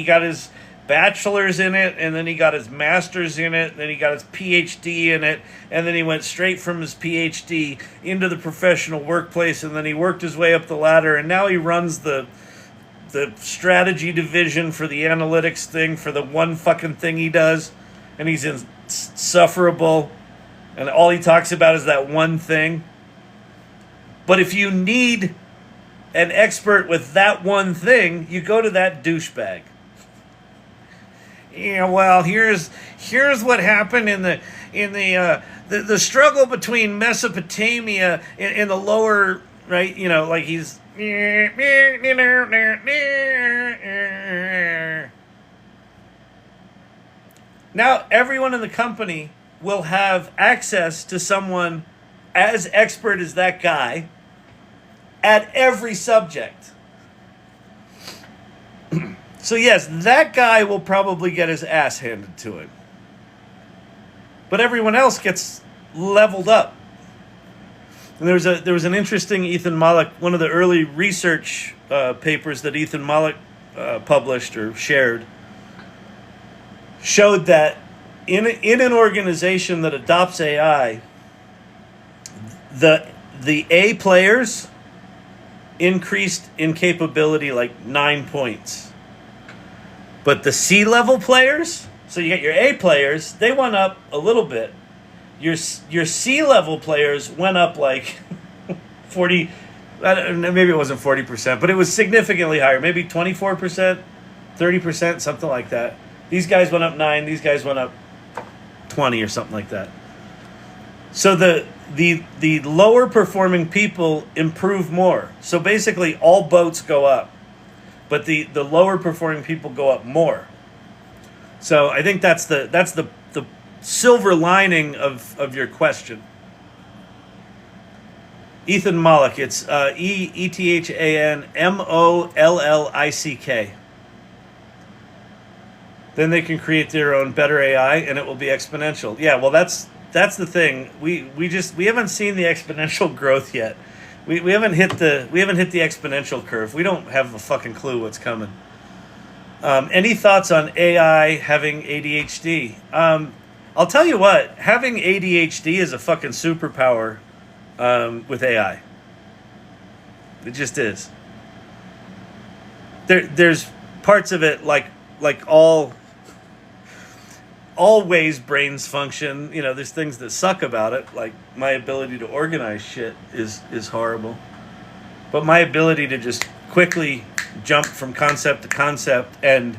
got his bachelor's in it, and then he got his master's in it, and then he got his PhD in it, and then he went straight from his PhD into the professional workplace, and then he worked his way up the ladder, and now he runs the strategy division for the analytics thing for the one fucking thing he does, and he's insufferable, and all he talks about is that one thing. But if you need an expert with that one thing, you go to that douchebag. Yeah, well, here's what happened in the struggle between Mesopotamia in the lower right. You know, like he's now everyone in the company will have access to someone as expert as that guy at every subject. So yes, that guy will probably get his ass handed to him. But everyone else gets leveled up. And there was an interesting Ethan Mollick, one of the early research papers that Ethan Mollick published or shared, showed that in an organization that adopts AI, the A players increased in capability like 9 points. But the C-level players, so you get your A players, they went up a little bit. Your C-level players went up like 40, maybe it wasn't 40%, but it was significantly higher, maybe 24%, 30%, something like that. These guys went up 9, these guys went up 20 or something like that. So the lower performing people improve more. So basically all boats go up. But the lower performing people go up more. So I think that's the silver lining of your question. Ethan Mollick, it's ETHAN MOLLICK. Then they can create their own better AI, and it will be exponential. Yeah, well that's the thing. We haven't seen the exponential growth yet. We haven't hit the exponential curve. We don't have a fucking clue what's coming. Any thoughts on AI having ADHD? I'll tell you what, having ADHD is a fucking superpower with AI. It just is. There's parts of it like all ways brains function. You know, there's things that suck about it, like my ability to organize shit is horrible. But my ability to just quickly jump from concept to concept and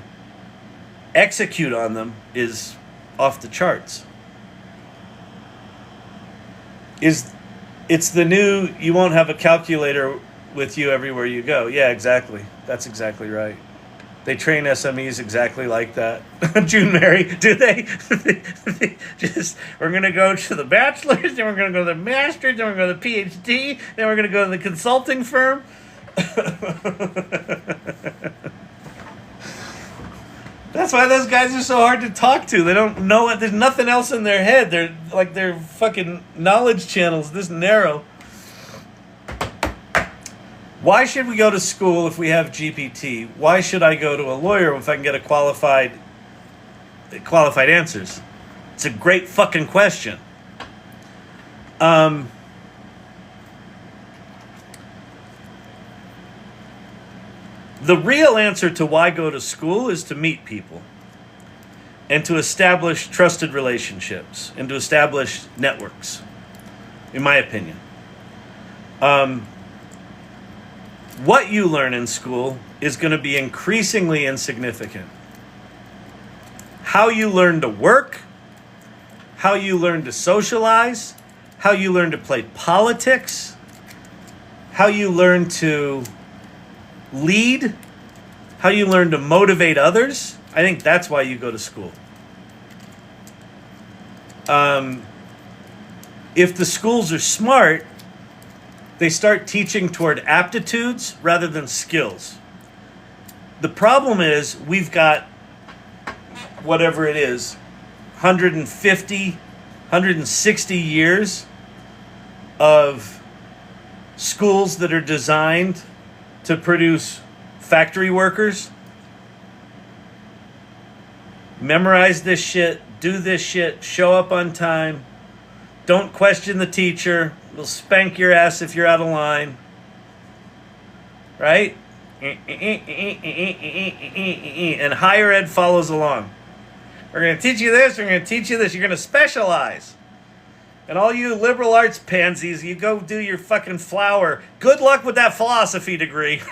execute on them is off the charts. It's the new, you won't have a calculator with you everywhere you go. Yeah, exactly. That's exactly right. They train SMEs exactly like that. June Mary, do they? Just, we're going to go to the bachelor's, then we're going to go to the master's, then we're going to go to the PhD, then we're going to go to the consulting firm. That's why those guys are so hard to talk to. They don't know it. There's nothing else in their head. They're like their fucking knowledge channels this narrow. Why should we go to school if we have GPT? Why should I go to a lawyer if I can get qualified answers? It's a great fucking question. The real answer to why go to school is to meet people and to establish trusted relationships and to establish networks, in my opinion. What you learn in school is going to be increasingly insignificant. How you learn to work, how you learn to socialize, how you learn to play politics, how you learn to lead, how you learn to motivate others. I think that's why you go to school. If the schools are smart, they start teaching toward aptitudes rather than skills. The problem is we've got, whatever it is, 150, 160 years of schools that are designed to produce factory workers. Memorize this shit, do this shit, show up on time, don't question the teacher, we'll spank your ass if you're out of line. Right? And higher ed follows along. We're going to teach you this, we're going to teach you this, you're going to specialize. And all you liberal arts pansies, you go do your fucking flower. Good luck with that philosophy degree.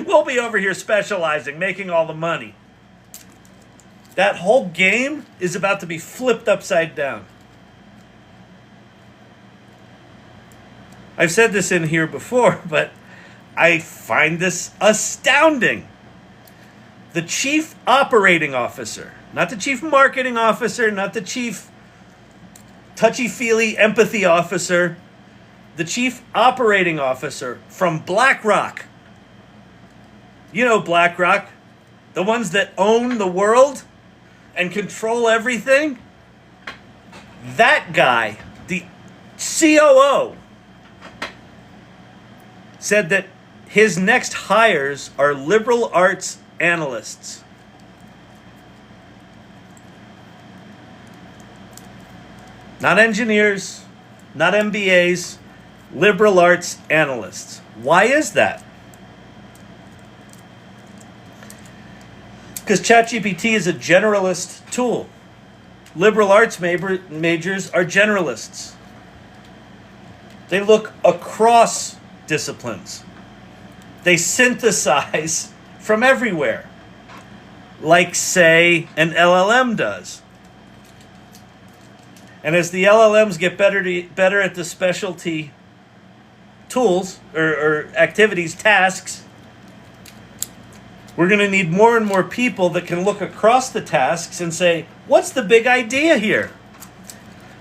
We'll be over here specializing, making all the money. That whole game is about to be flipped upside down. I've said this in here before, but I find this astounding. The chief operating officer, not the chief marketing officer, not the chief touchy-feely empathy officer, the chief operating officer from Blackrock. You know Blackrock, the ones that own the world and control everything. That guy, the COO, said that his next hires are liberal arts analysts. Not engineers, not MBAs, liberal arts analysts. Why is that? Because ChatGPT is a generalist tool. Liberal arts majors are generalists. They look across disciplines. They synthesize from everywhere, like, say, an LLM does. And as the LLMs get better at the specialty tools or activities, tasks, we're going to need more and more people that can look across the tasks and say, what's the big idea here?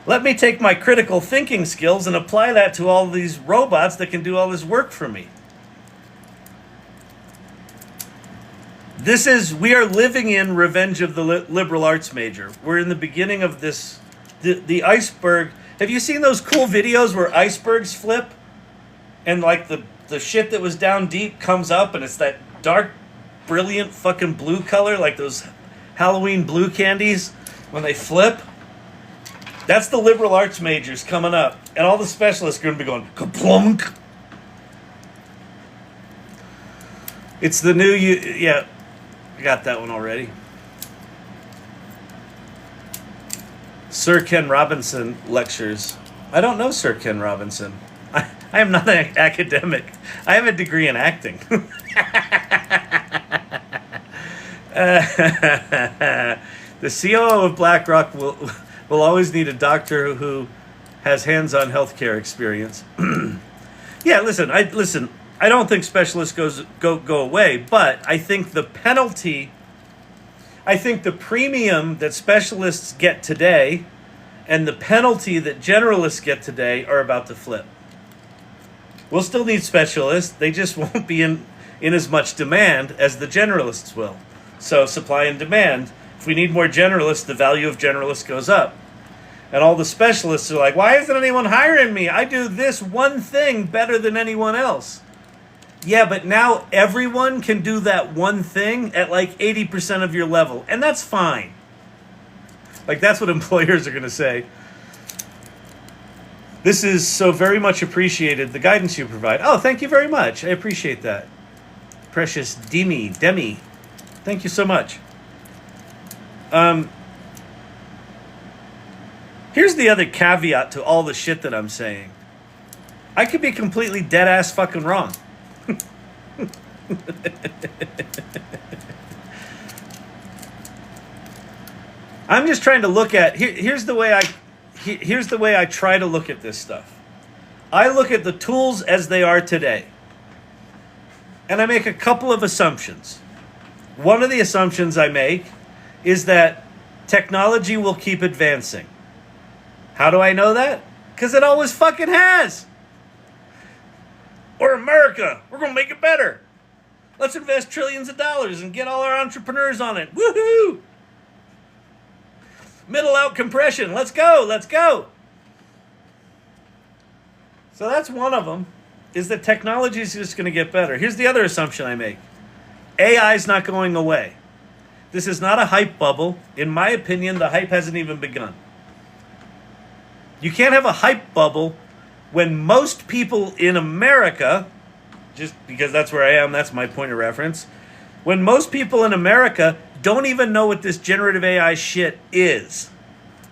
Let me take my critical thinking skills and apply that to all these robots that can do all this work for me. We are living in Revenge of the Liberal Arts Major. We're in the beginning of this. The iceberg. Have you seen those cool videos where icebergs flip? And like the shit that was down deep comes up and it's that dark, brilliant fucking blue color, like those Halloween blue candies. When they flip, that's the liberal arts majors coming up. And all the specialists are going to be going, kaplunk. It's the new, yeah, I got that one already. Sir Ken Robinson lectures. I don't know Sir Ken Robinson. I am not an academic. I have a degree in acting. The COO of Blackrock will always need a doctor who has hands-on healthcare experience. Yeah, listen. I don't think specialists go away, but I think the penalty, I think the premium that specialists get today and the penalty that generalists get today are about to flip. We'll still need specialists. They just won't be in as much demand as the generalists will. So supply and demand. If we need more generalists, the value of generalists goes up. And all the specialists are like, why isn't anyone hiring me? I do this one thing better than anyone else. Yeah, but now everyone can do that one thing at like 80% of your level. And that's fine. Like, that's what employers are going to say. This is so very much appreciated, the guidance you provide. Oh, thank you very much. I appreciate that. Precious Demi. Thank you so much. Here's the other caveat to all the shit that I'm saying. I could be completely dead-ass fucking wrong. I'm just trying to look at here's the way I try to look at this stuff. I look at the tools as they are today. And I make a couple of assumptions. One of the assumptions I make is that technology will keep advancing. How do I know that? Because it always fucking has. Or America, we're going to make it better. Let's invest trillions of dollars and get all our entrepreneurs on it. Woohoo! Middle out compression. Let's go. So that's one of them, is that technology is just going to get better. Here's the other assumption I make. AI is not going away. This is not a hype bubble. In my opinion, the hype hasn't even begun. You can't have a hype bubble when most people in America, just because that's where I am, that's my point of reference, when most people in America don't even know what this generative AI shit is.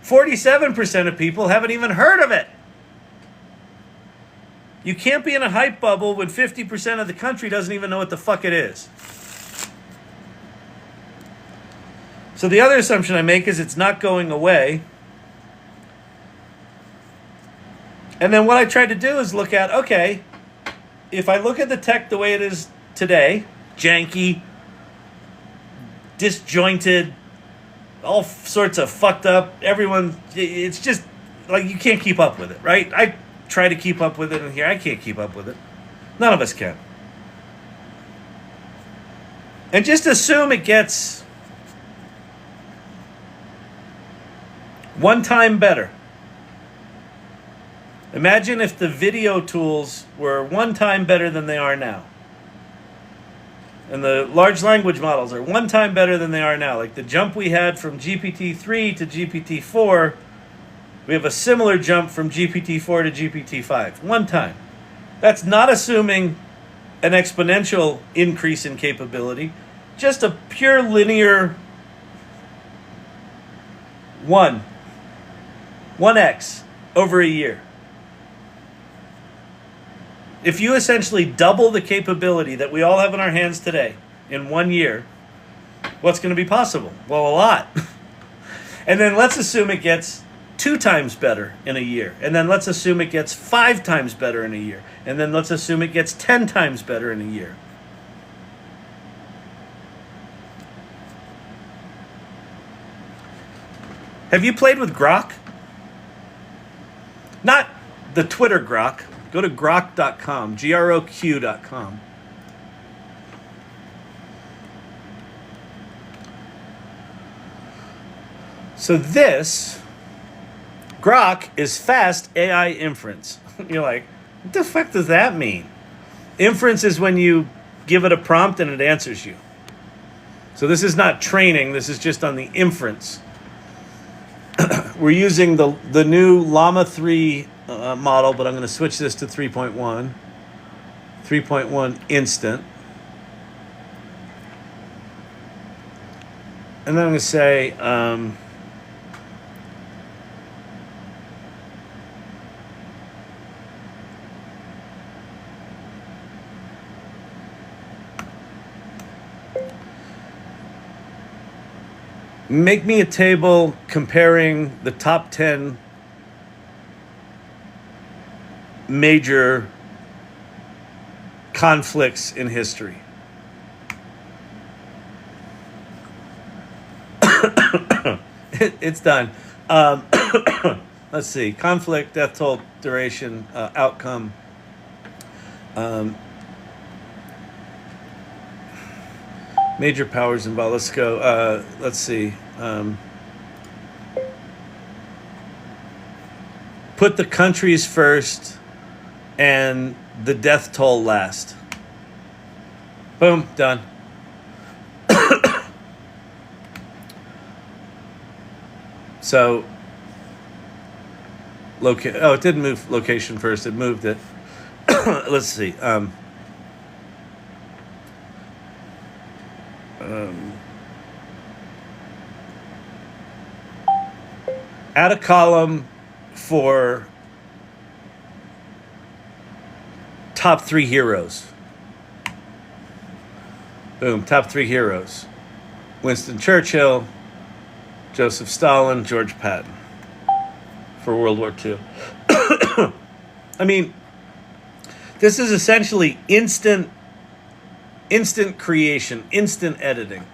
47% of people haven't even heard of it. You can't be in a hype bubble when 50% of the country doesn't even know what the fuck it is. So the other assumption I make is it's not going away. And then what I try to do is look at, okay, if I look at the tech the way it is today, janky, disjointed, all sorts of fucked up, it's just, like, you can't keep up with it, right? I try to keep up with it in here. I can't keep up with it. None of us can. And just assume it gets one time better. Imagine if the video tools were one time better than they are now. And the large language models are one time better than they are now. Like the jump we had from GPT-3 to GPT-4, we have a similar jump from GPT-4 to GPT-5. One time. That's not assuming an exponential increase in capability. Just a pure linear 1x over a year. If you essentially double the capability that we all have in our hands today in 1 year, what's going to be possible? Well, a lot. And then let's assume it gets 2 times better in a year. And then let's assume it gets 5 times better in a year. And then let's assume it gets 10 times better in a year. Have you played with Grok? Not the Twitter Grok. Go to grok.com, Grok.com. So this, Grok, is fast AI inference. You're like, what the fuck does that mean? Inference is when you give it a prompt and it answers you. So this is not training, this is just on the inference. we're using the new Llama 3 model, but I'm going to switch this to 3.1. 3.1 instant. And then I'm going to say, make me a table comparing the top 10 major conflicts in history. It's done. Let's see. Conflict, death toll, duration, outcome. Major powers involved. Let's go. Let's see. Put the countries first and the death toll last. Boom. Done. So, it didn't move location first. It moved it. Let's see. Add a column for top 3 heroes. Boom, top 3 heroes. Winston Churchill, Joseph Stalin, George Patton for World War II. I mean, this is essentially instant creation, instant editing.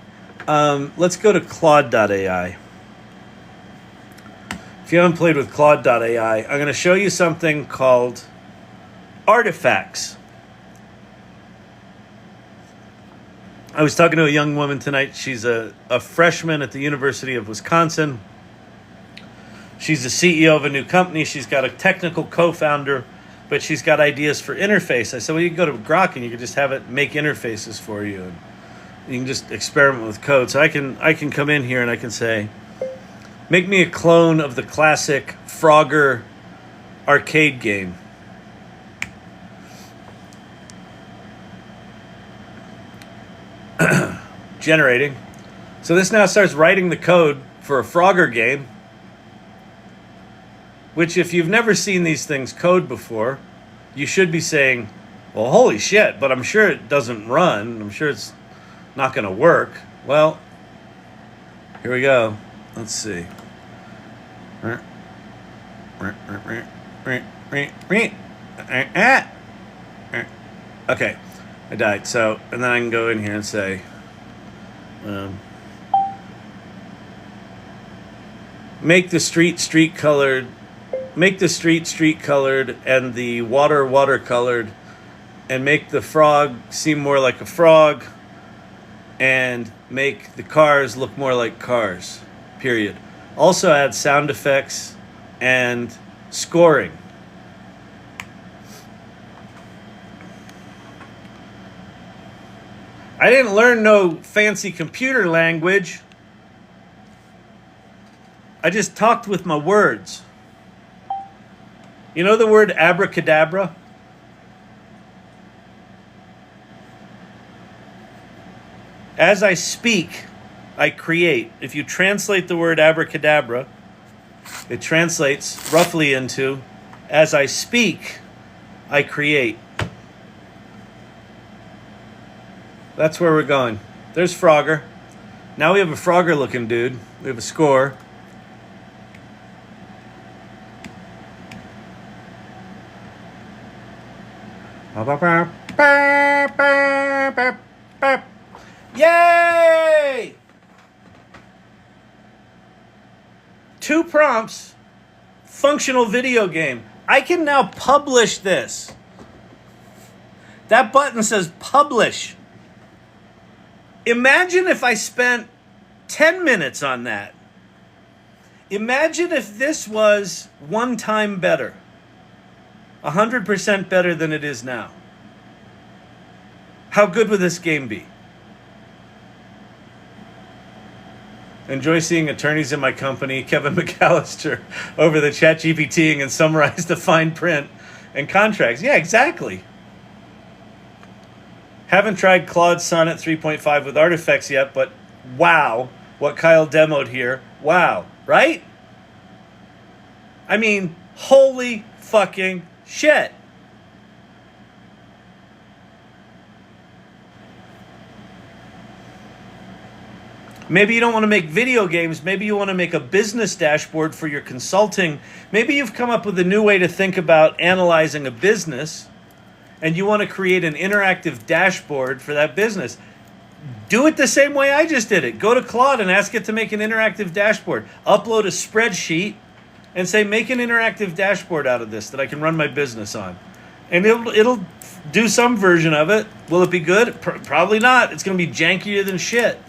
Let's go to Claude.ai. If you haven't played with Claude.ai, I'm going to show you something called Artifacts. I was talking to a young woman tonight. She's a freshman at the University of Wisconsin. She's the CEO of a new company. She's got a technical co-founder, but she's got ideas for interface. I said, well, you can go to Grok and you can just have it make interfaces for you. And you can just experiment with code. So I can come in here and I can say, make me a clone of the classic Frogger arcade game. Generating. So this now starts writing the code for a Frogger game, which if you've never seen these things code before, you should be saying, well, holy shit, but I'm sure it doesn't run. I'm sure it's not going to work. Well, here we go. Let's see. Okay, I died. So, and then I can go in here and say, make the street colored, make the street colored, and the water colored, and make the frog seem more like a frog, and make the cars look more like cars, period. Also add sound effects and scoring. I didn't learn no fancy computer language. I just talked with my words. You know the word abracadabra? As I speak, I create. If you translate the word abracadabra, it translates roughly into, as I speak, I create. That's where we're going. There's Frogger. Now we have a Frogger looking dude. We have a score. Yay! 2 prompts, functional video game. I can now publish this. That button says publish. Imagine if I spent 10 minutes on that. Imagine if this was 1 time better. 100% better than it is now. How good would this game be? Enjoy seeing attorneys in my company, Kevin McAllister, over the chat GPTing and summarize the fine print and contracts. Yeah, exactly. Haven't tried Claude Sonnet 3.5 with artifacts yet, but wow, what Kyle demoed here. Wow, right? I mean, holy fucking shit. Maybe you don't want to make video games. Maybe you want to make a business dashboard for your consulting. Maybe you've come up with a new way to think about analyzing a business, and you want to create an interactive dashboard for that business. Do it the same way I just did it. Go to Claude and ask it to make an interactive dashboard. Upload a spreadsheet and say, make an interactive dashboard out of this that I can run my business on. And it'll do some version of it. Will it be good? Probably not. It's going to be jankier than shit.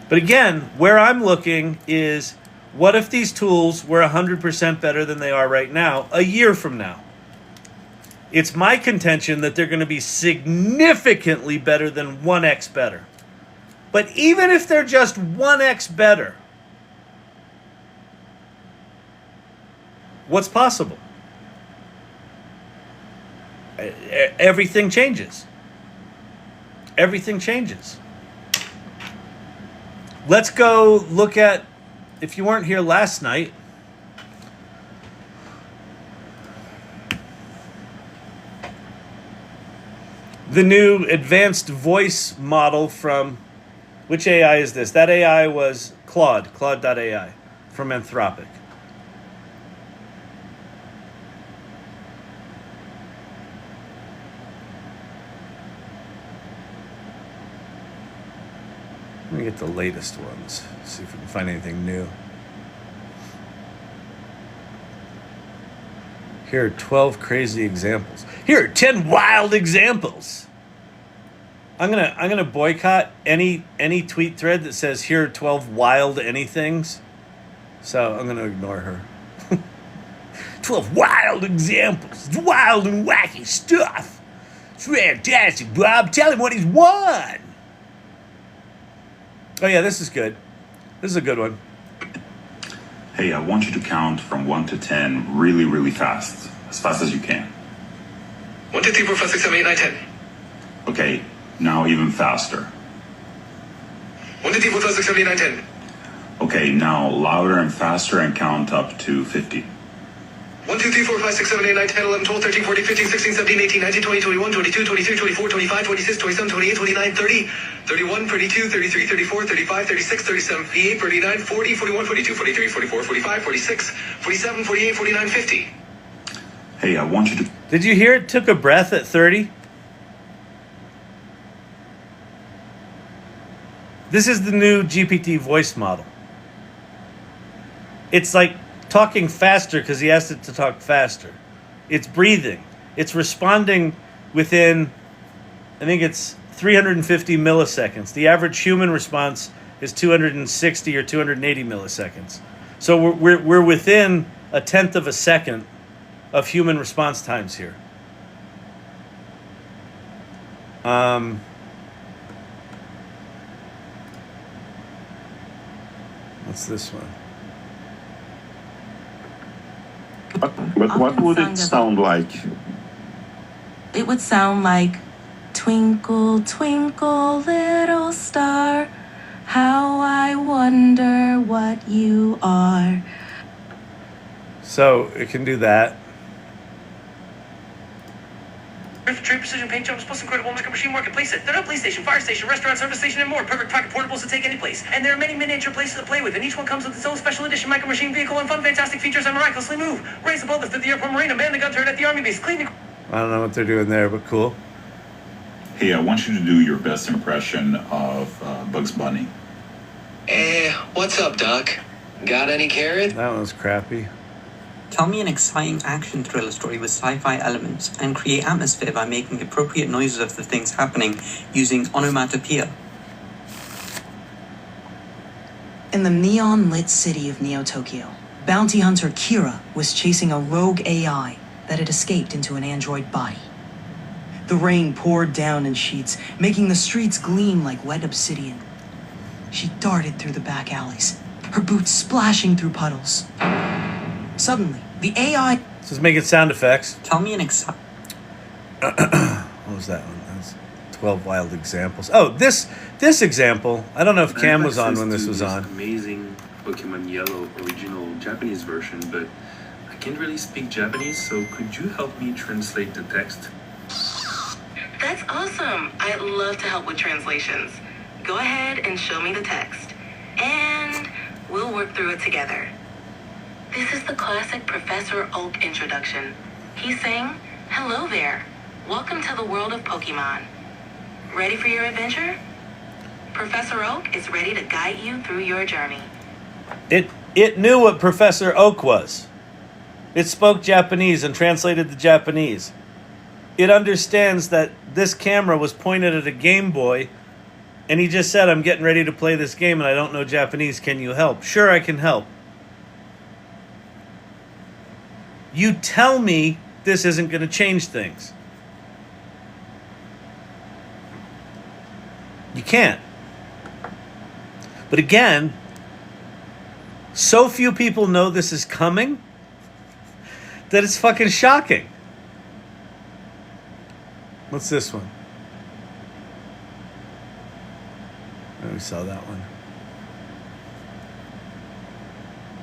But again, where I'm looking is, what if these tools were 100% better than they are right now a year from now? It's my contention that they're going to be significantly better than 1x better. But even if they're just 1x better, what's possible? Everything changes. Everything changes. Let's go look at, if you weren't here last night, the new advanced voice model from, which AI is this? That AI was Claude.ai from Anthropic. Let me get the latest ones, see if we can find anything new. Here are 12 crazy examples. Here are 10 wild examples. I'm gonna boycott any tweet thread that says here are 12 wild anythings. So I'm gonna ignore her. 12 wild examples. It's wild and wacky stuff. It's fantastic, Bob. Tell him what he's won. Oh yeah, this is good. This is a good one. Hey, I want you to count from 1 to 10 really, really fast. As fast as you can. 1, 2, 3, 4, 5, 6, 7, 8, 9, 10. Okay, now even faster. 1, 2, 3, 4, 5, 6, 7, 8, 9, 10. Okay, now louder and faster and count up to 50. 1, 2, 3, 4, 5, 6, 7, 8, 9, 10, 11, 12, 13, 14, 15, 16, 17, 18, 19, 20, 21, 22, 23, 24, 25, 26, 27, 28, 29, 30, 31, 32, 33, 34, 35, 36, 37, 38, 39, 40, 41, 42, 43, 44, 45, 46, 47, 48, 49, 50. Hey, I want you to... Did you hear it took a breath at 30? This is the new GPT voice model. It's like talking faster because he asked it to talk faster. It's breathing. It's responding within, I think it's 350 milliseconds. The average human response is 260 or 280 milliseconds. So we're within a tenth of a second of human response times here. What's this one? But what would it sound like? It would sound like, twinkle, twinkle, little star, how I wonder what you are. So it can do that. Trade precision paint jobs plus incredible micro machine marketplace. They're a police station, fire station, restaurant, service station, and more. Perfect pocket portables to take any place. And there are many miniature places to play with, and each one comes with its own special edition micro machine vehicle and fun, fantastic features and miraculously move. Raise the boat lift at the airport marina, man the gun turret at the army base, clean the... I don't know what they're doing there, but cool. Hey, I want you to do your best impression of Bugs Bunny. What's up, Doc? Got any carrot? That one's crappy. Tell me an exciting action thriller story with sci-fi elements and create atmosphere by making appropriate noises of the things happening using onomatopoeia. In the neon-lit city of Neo-Tokyo, bounty hunter Kira was chasing a rogue AI that had escaped into an android body. The rain poured down in sheets, making the streets gleam like wet obsidian. She darted through the back alleys, her boots splashing through puddles. Suddenly, the AI... This is making sound effects. Tell me an example. What was that one? That was 12 wild examples. Oh, this example. I don't know if Cam was on when this was on. Amazing Pokemon Yellow original Japanese version, but I can't really speak Japanese, so could you help me translate the text? That's awesome. I'd love to help with translations. Go ahead and show me the text, and we'll work through it together. This is the classic Professor Oak introduction. He's saying, "Hello there. Welcome to the world of Pokemon. Ready for your adventure? Professor Oak is ready to guide you through your journey." It knew what Professor Oak was. It spoke Japanese and translated the Japanese. It understands that this camera was pointed at a Game Boy, and he just said, "I'm getting ready to play this game and I don't know Japanese. Can you help?" Sure, I can help. You tell me this isn't going to change things. You can't. But again, so few people know this is coming that it's fucking shocking. What's this one? Oh, we saw that one.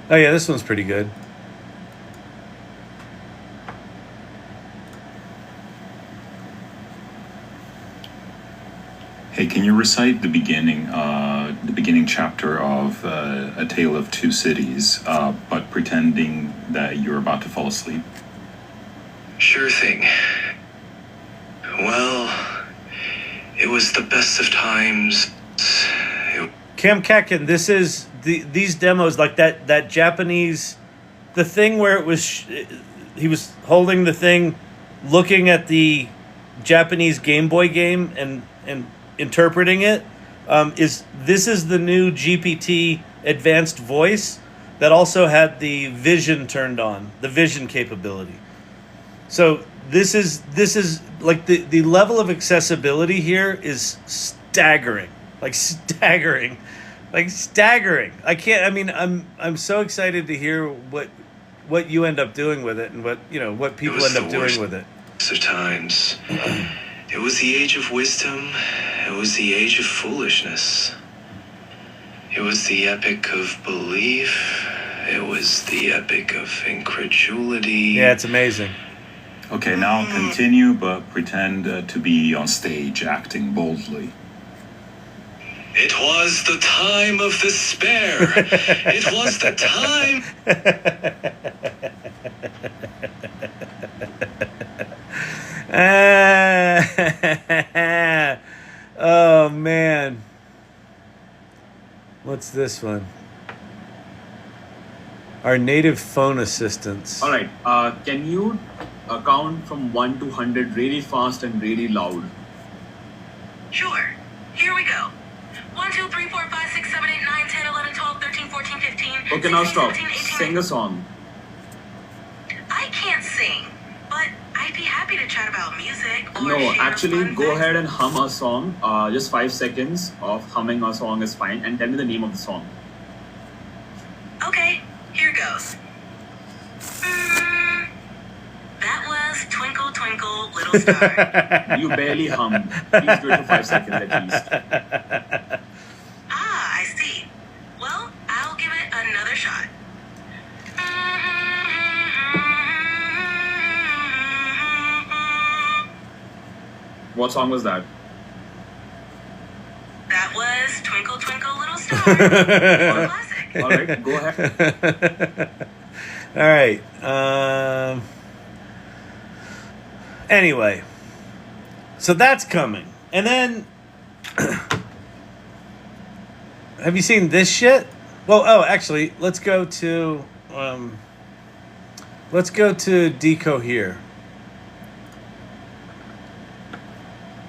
Oh yeah, this one's pretty good. Hey, can you recite the beginning chapter of A Tale of Two Cities, but pretending that you're about to fall asleep? Sure thing. Well, it was the best of times. Cam Kakin, this is these demos like that Japanese, the thing where it was he was holding the thing, looking at the Japanese Game Boy game and interpreting it. This is the new GPT advanced voice that also had the vision turned on, the vision capability. So this is like the level of accessibility here is staggering. I can't. I mean, I'm so excited to hear what you end up doing with it and what people end up doing with it. Of times. It was the age of wisdom. It was the age of foolishness. It was the epic of belief. It was the epic of incredulity. Yeah, it's amazing. Okay, now continue, but pretend to be on stage acting boldly. It was the time of despair. It was the time. Oh man, what's this one? Our native phone assistants. All right, can you count from 1 to 100 really fast and really loud? Sure. Here we go. 1, 2, 3, 4, 5, 6, 7, 8, 9, 10, 11, 12, 13, 14, 15. Okay, now 16, stop. 17, 18, Sing a song. I can't sing, but I'd be happy to chat about music or No, share actually, fun go facts. ahead and hum a song. Just 5 seconds of humming a song is fine, and tell me the name of the song. Okay, here goes. That was Twinkle Twinkle Little Star. You barely hummed. Please do it for 5 seconds at least. I see. Well, I'll give it another shot. What song was that? That was Twinkle Twinkle Little Star. Classic. All right, go ahead. All right. Anyway, so that's coming, and then have you seen this shit? Well, actually, let's go to Deco here,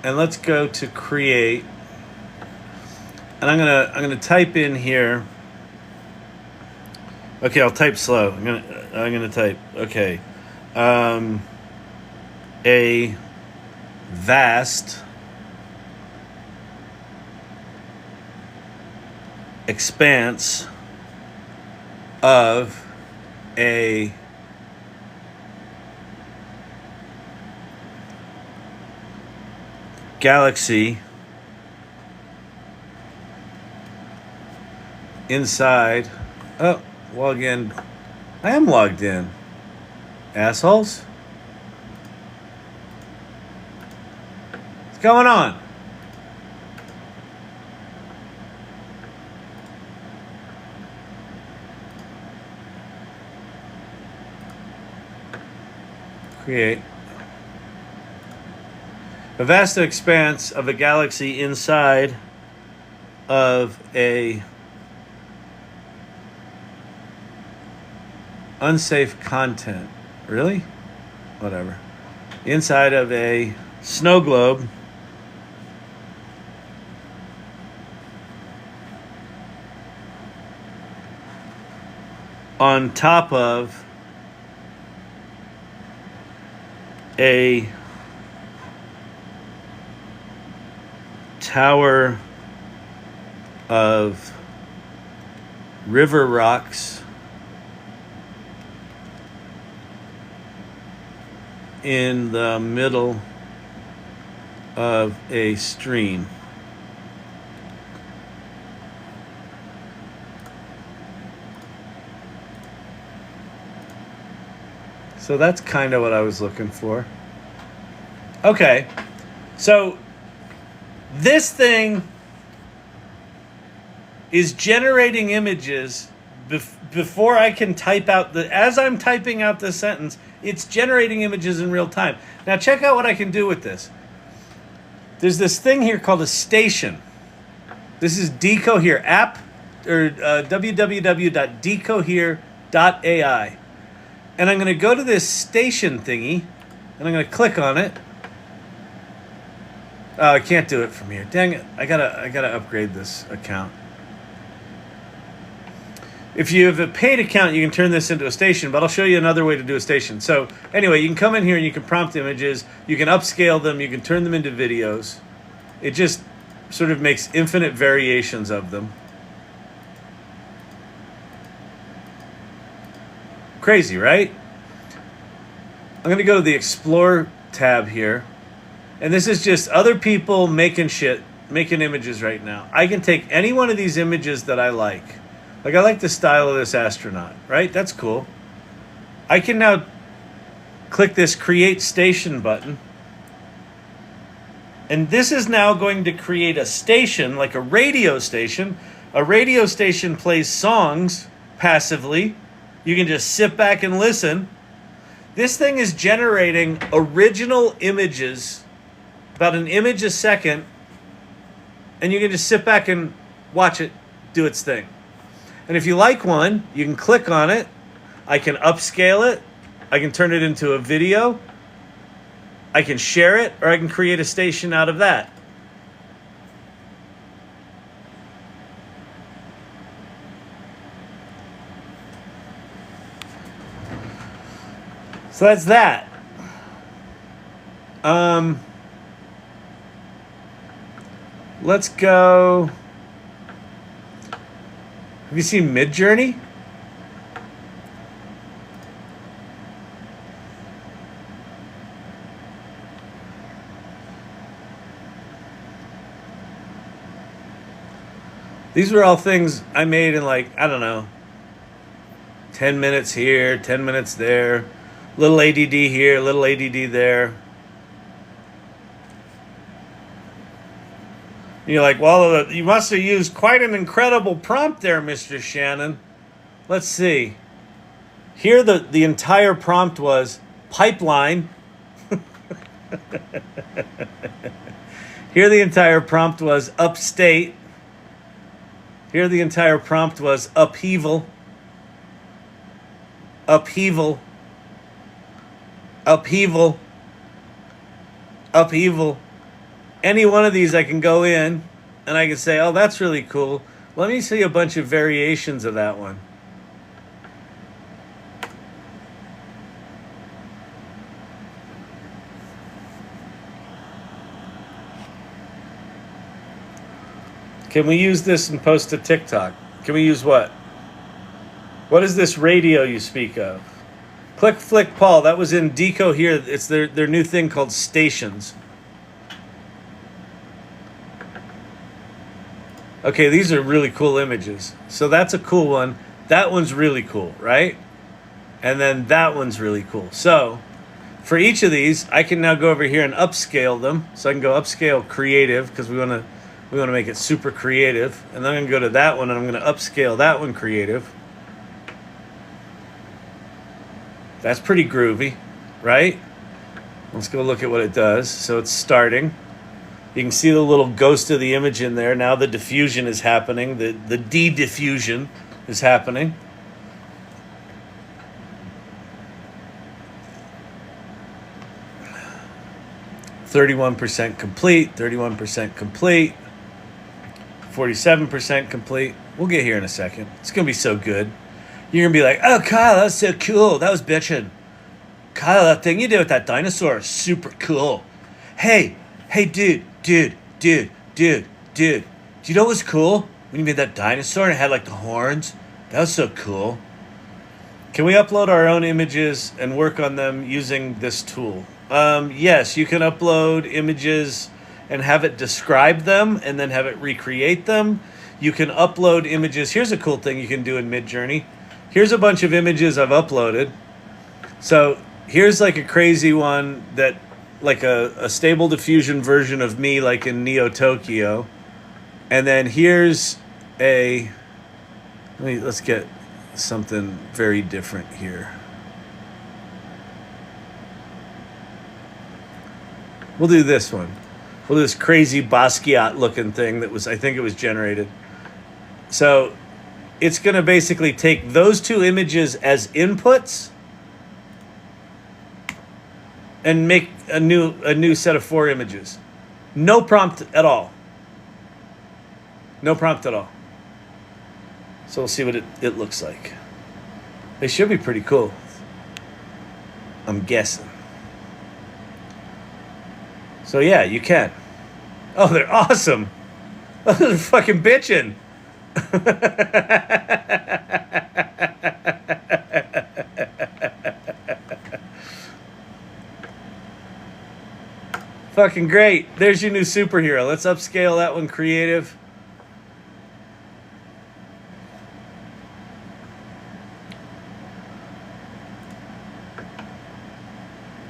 and let's go to create, and I'm gonna type in here. Okay, I'll type slow. I'm gonna type. Okay, a vast expanse of a galaxy inside. Oh, log in. I am logged in. Assholes. What's going on? Create. A vast expanse of a galaxy inside of a unsafe content. Really? Whatever. Inside of a snow globe on top of a tower of river rocks in the middle of a stream. So that's kind of what I was looking for. Okay, so this thing is generating images before I can type out as I'm typing out the sentence, it's generating images in real time. Now check out what I can do with this. There's this thing here called a station. This is Deco Here app, or www.decohere.ai. And I'm going to go to this station thingy, and I'm going to click on it. Oh, I can't do it from here. Dang it! I gotta upgrade this account. If you have a paid account, you can turn this into a station, but I'll show you another way to do a station. So anyway, you can come in here and you can prompt images, you can upscale them, you can turn them into videos. It just sort of makes infinite variations of them. Crazy, right? I'm going to go to the Explore tab here. And this is just other people making images right now. I can take any one of these images that I like. Like, I like the style of this astronaut, right? That's cool. I can now click this Create Station button. And this is now going to create a station, like a radio station. A radio station plays songs passively. You can just sit back and listen. This thing is generating original images, about an image a second, and you can just sit back and watch it do its thing. And if you like one, you can click on it. I can upscale it. I can turn it into a video. I can share it, or I can create a station out of that. So that's that. Let's go. Have you seen Midjourney? These were all things I made in, like, I don't know, 10 minutes here, 10 minutes there, little ADD here, little ADD there. You're like, well, you must have used quite an incredible prompt there, Mr. Shannon. Let's see. Here the entire prompt was pipeline. Here the entire prompt was upstate. Here the entire prompt was upheaval. Upheaval. Upheaval. Upheaval. Any one of these I can go in and I can say, oh, that's really cool. Let me see a bunch of variations of that one. Can we use this and post to TikTok? Can we use what? What is this radio you speak of? Click Flick Paul. That was in Deco here. It's their new thing called Stations. Okay, these are really cool images. So that's a cool one. That one's really cool, right? And then that one's really cool. So for each of these, I can now go over here and upscale them. So I can go upscale creative because we want to make it super creative. And then I'm going to go to that one and I'm going to upscale that one creative. That's pretty groovy, right? Let's go look at what it does. So it's starting. You can see the little ghost of the image in there. Now the diffusion is happening. The de-diffusion is happening. %31% complete, 31% complete, 47% complete. We'll get here in a second. It's going to be so good. You're going to be like, oh, Kyle, that was so cool. That was bitchin'. Kyle, that thing you did with that dinosaur is super cool. Hey, dude. Do you know what was cool? When you made that dinosaur and it had like the horns? That was so cool. Can we upload our own images and work on them using this tool? Yes, you can upload images and have it describe them and then have it recreate them. You can upload images. Here's a cool thing you can do in Midjourney. Here's a bunch of images I've uploaded. So here's like a crazy one that like a stable diffusion version of me like in Neo Tokyo. And then here's let's get something very different here. We'll do this one. We'll do this crazy Basquiat looking thing that was, I think it was generated. So it's going to basically take those two images as inputs and make a new set of 4 images. No prompt at all. No prompt at all. So we'll see what it looks like. They should be pretty cool. I'm guessing. So yeah, you can. Oh, they're awesome. Oh, they're fucking bitching. Fucking great. There's your new superhero. Let's upscale that one creative.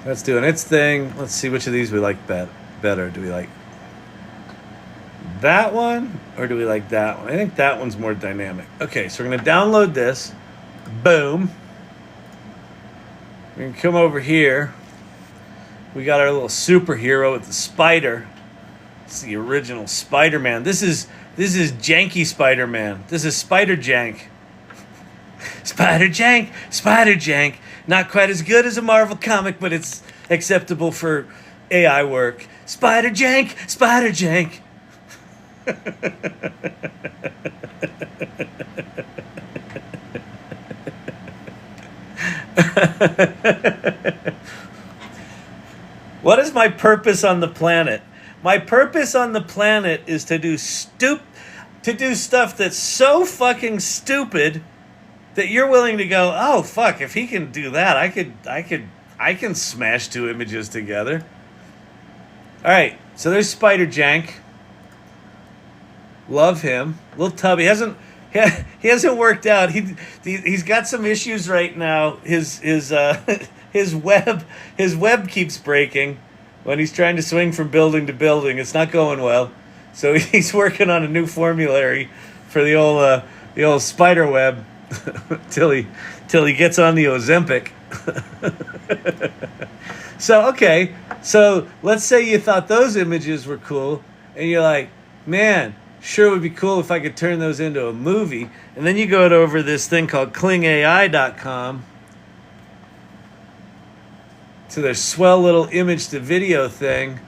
That's doing its thing. Let's see which of these we like better. Do we like that one or do we like that one? I think that one's more dynamic. Okay, so we're going to download this. Boom. We can come over here. We got our little superhero with the spider. It's the original Spider-Man. This is Janky Spider-Man. This is Spider Jank. Spider Jank. Not quite as good as a Marvel comic, but it's acceptable for AI work. Spider Jank. What is my purpose on the planet? My purpose on the planet is to do stuff that's so fucking stupid that you're willing to go, oh fuck, if he can do that, I can smash 2 images together. All right, so there's Spider Jank. Love him. Little tubby. He hasn't worked out. He's got some issues right now. His web keeps breaking when he's trying to swing from building to building. It's not going well. So he's working on a new formulary for the old spider web till he gets on the Ozempic. So okay, so let's say you thought those images were cool, and you're like, man, sure would be cool if I could turn those into a movie. And then you go over this thing called klingai.com to their swell little image to video thing.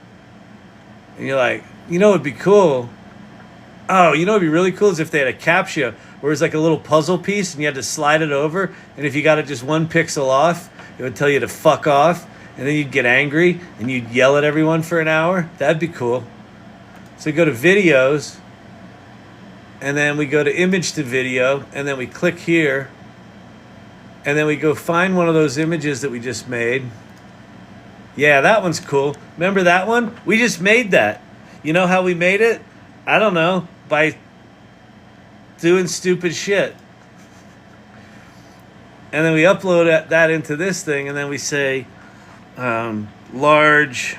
And you're like, you know what would be cool? Oh, you know what would be really cool is if they had a CAPTCHA where it's like a little puzzle piece and you had to slide it over. And if you got it just 1 pixel off, it would tell you to fuck off. And then you'd get angry and you'd yell at everyone for an hour. That'd be cool. So you go to videos and then we go to image to video, and then we click here, and then we go find one of those images that we just made. Yeah, that one's cool. Remember that one? We just made that. You know how we made it? I don't know. By doing stupid shit. And then we upload that into this thing, and then we say, large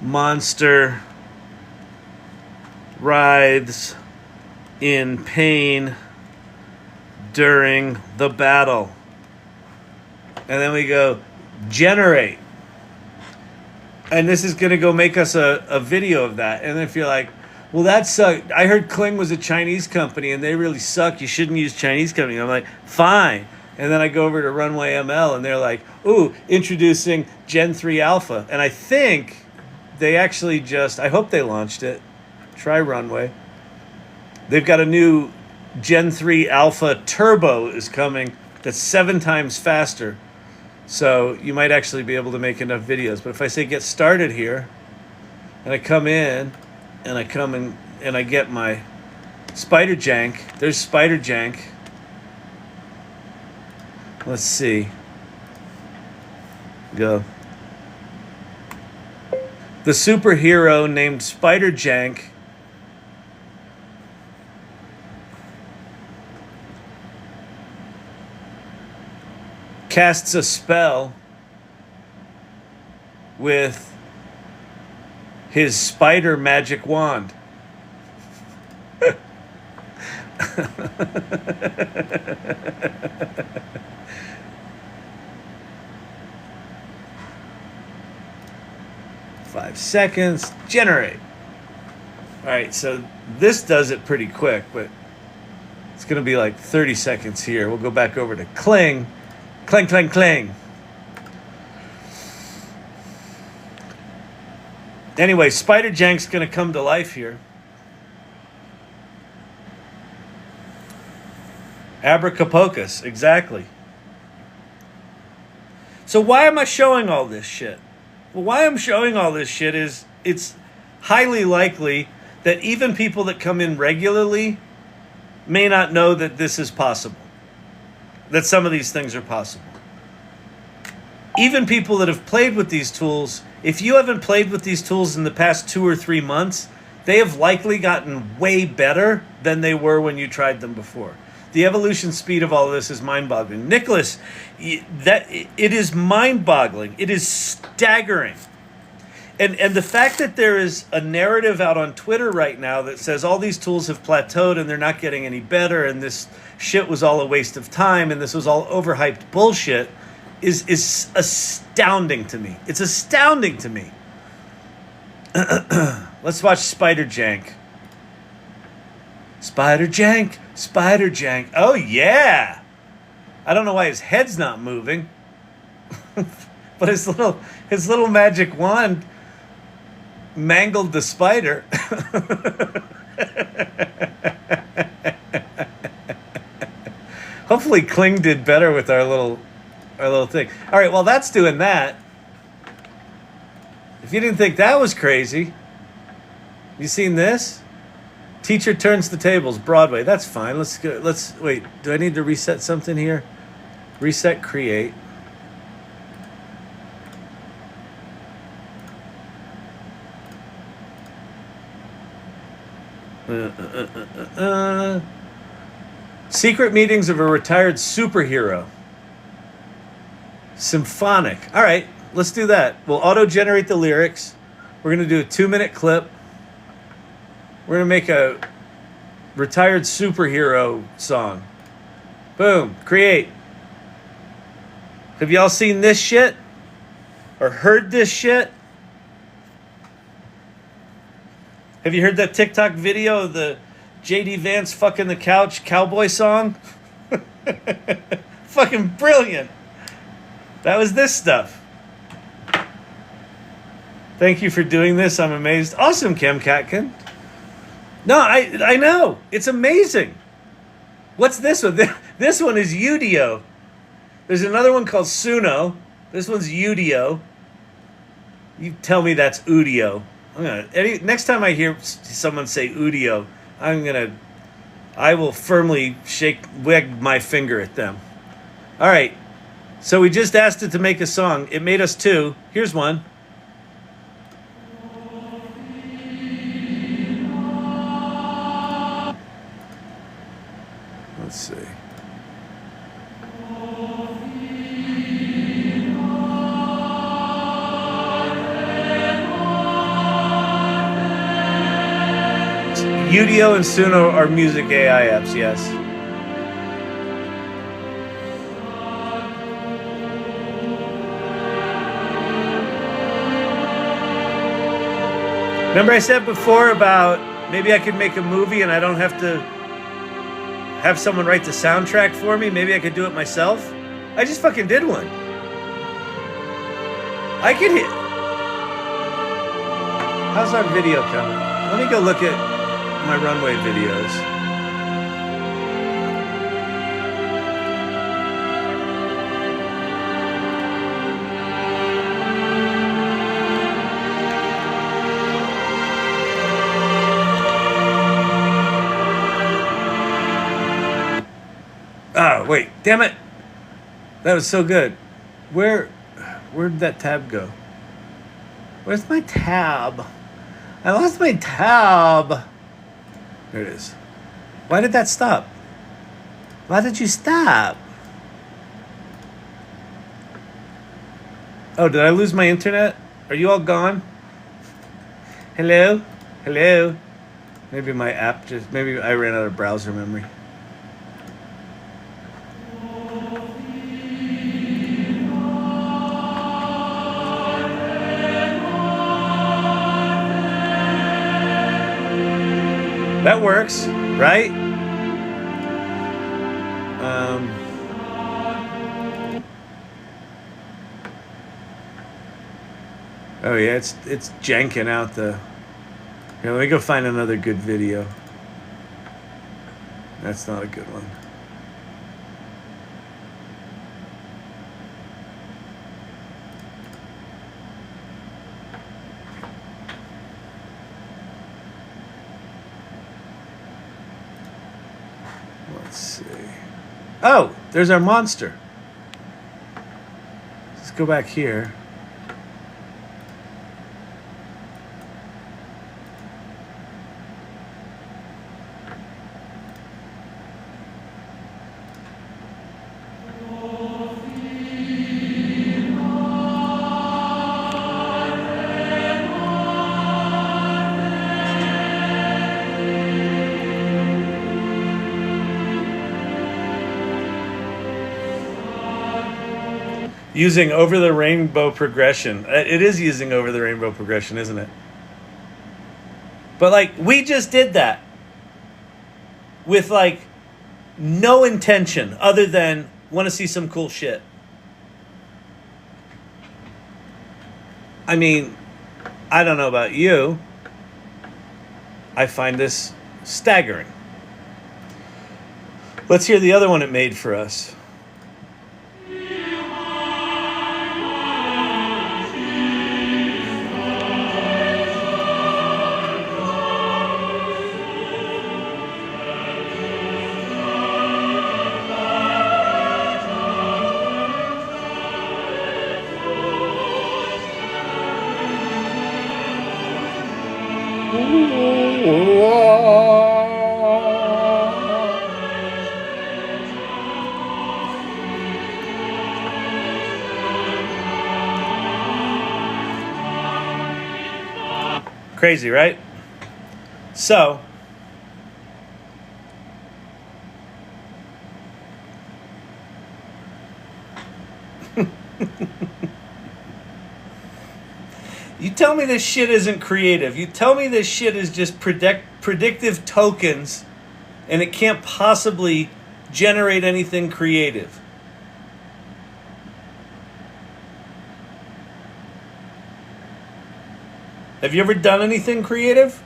monster writhes in pain during the battle. And then we go, generate. And this is going to go make us a video of that. And if you're like, well, that sucked. I heard Kling was a Chinese company, and they really suck. You shouldn't use Chinese company. I'm like, fine. And then I go over to Runway ML, and they're like, ooh, introducing Gen 3 Alpha. And I think they actually I hope they launched it. Try Runway. They've got a new Gen 3 Alpha Turbo is coming that's 7 times faster. So you might actually be able to make enough videos. But if I say get started here, and I come in, and I come in, and I get my Spider Jank. There's Spider Jank. Let's see. Go. The superhero named Spider Jank casts a spell with his spider magic wand. 5 seconds, generate. All right, so this does it pretty quick, but it's going to be like 30 seconds here. We'll go back over to Kling. Clang, clang, clang. Anyway, Spider Jank's going to come to life here. Abracapocus, exactly. So why am I showing all this shit? Well, why I'm showing all this shit is it's highly likely that even people that come in regularly may not know that this is possible. That some of these things are possible. Even people that have played with these tools, if you haven't played with these tools in the past 2 or 3 months, they have likely gotten way better than they were when you tried them before. The evolution speed of all of this is mind-boggling. Nicholas, it is mind-boggling. It is staggering. And the fact that there is a narrative out on Twitter right now that says all these tools have plateaued and they're not getting any better and this shit was all a waste of time and this was all overhyped bullshit is astounding to me. It's astounding to me. Let's watch Spider Jank. Spider Jank, Spider Jank. Oh yeah. I don't know why his head's not moving. But his little magic wand mangled the spider. Hopefully Kling did better with our little thing. All right, well that's doing that. If you didn't think that was crazy, you seen this? Teacher turns the tables, Broadway. That's fine. Let's go. Let's wait. Do I need to reset something here? Reset create. Secret meetings of a retired superhero. Symphonic. All right, let's do that. We'll auto-generate the lyrics. We're going to do a 2-minute clip. We're going to make a retired superhero song. Boom. Create. Have y'all seen this shit? Or heard this shit? Have you heard that TikTok video of the J.D. Vance fucking the couch cowboy song? Fucking brilliant. That was this stuff. Thank you for doing this. I'm amazed. Awesome, Kim Katkin. No, I know. It's amazing. What's this one? This one is Udio. There's another one called Sunno. This one's Udio. You tell me that's Udio. Next time I hear someone say Udio, I'm gonna I will firmly wag my finger at them. All right. So we just asked it to make a song. It made us 2. Here's one. Let's see. Udio and Sunno are music AI apps, yes. Remember I said before about maybe I could make a movie and I don't have to have someone write the soundtrack for me? Maybe I could do it myself? I just fucking did one. I could hit. How's our video coming? Let me go look at my Runway videos. Oh, wait, damn it. That was so good. Where'd that tab go? Where's my tab? I lost my tab. There it is. Why did that stop? Why did you stop? Oh, did I lose my internet? Are you all gone? Hello? Hello? Maybe my app maybe I ran out of browser memory. That works, right? Oh yeah, it's janking out the. Here, let me go find another good video. That's not a good one. Let's see. Oh, there's our monster. Let's go back here. Using over the rainbow progression. It is using over the rainbow progression, isn't it? But like, we just did that with like no intention other than want to see some cool shit. I mean, I don't know about you. I find this staggering. Let's hear the other one it made for us. Crazy, right? So, you tell me this shit isn't creative. You tell me this shit is just predictive tokens and it can't possibly generate anything creative. Have you ever done anything creative?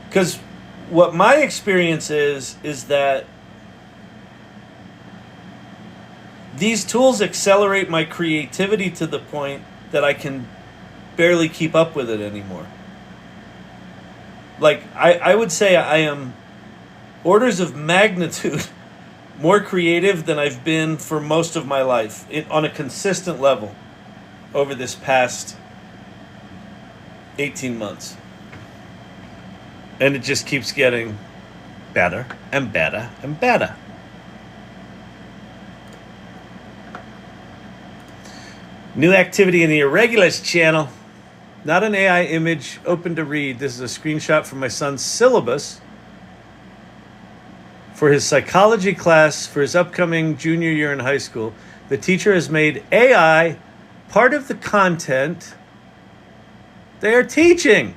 Because what my experience is that these tools accelerate my creativity to the point that I can barely keep up with it anymore. Like, I would say I am orders of magnitude more creative than I've been for most of my life on a consistent level over this past 18 months. And it just keeps getting better and better and better. New activity in the Irregulars channel. Not an AI image, open to read. This is a screenshot from my son's syllabus for his psychology class for his upcoming junior year in high school. The teacher has made AI part of the content they are teaching.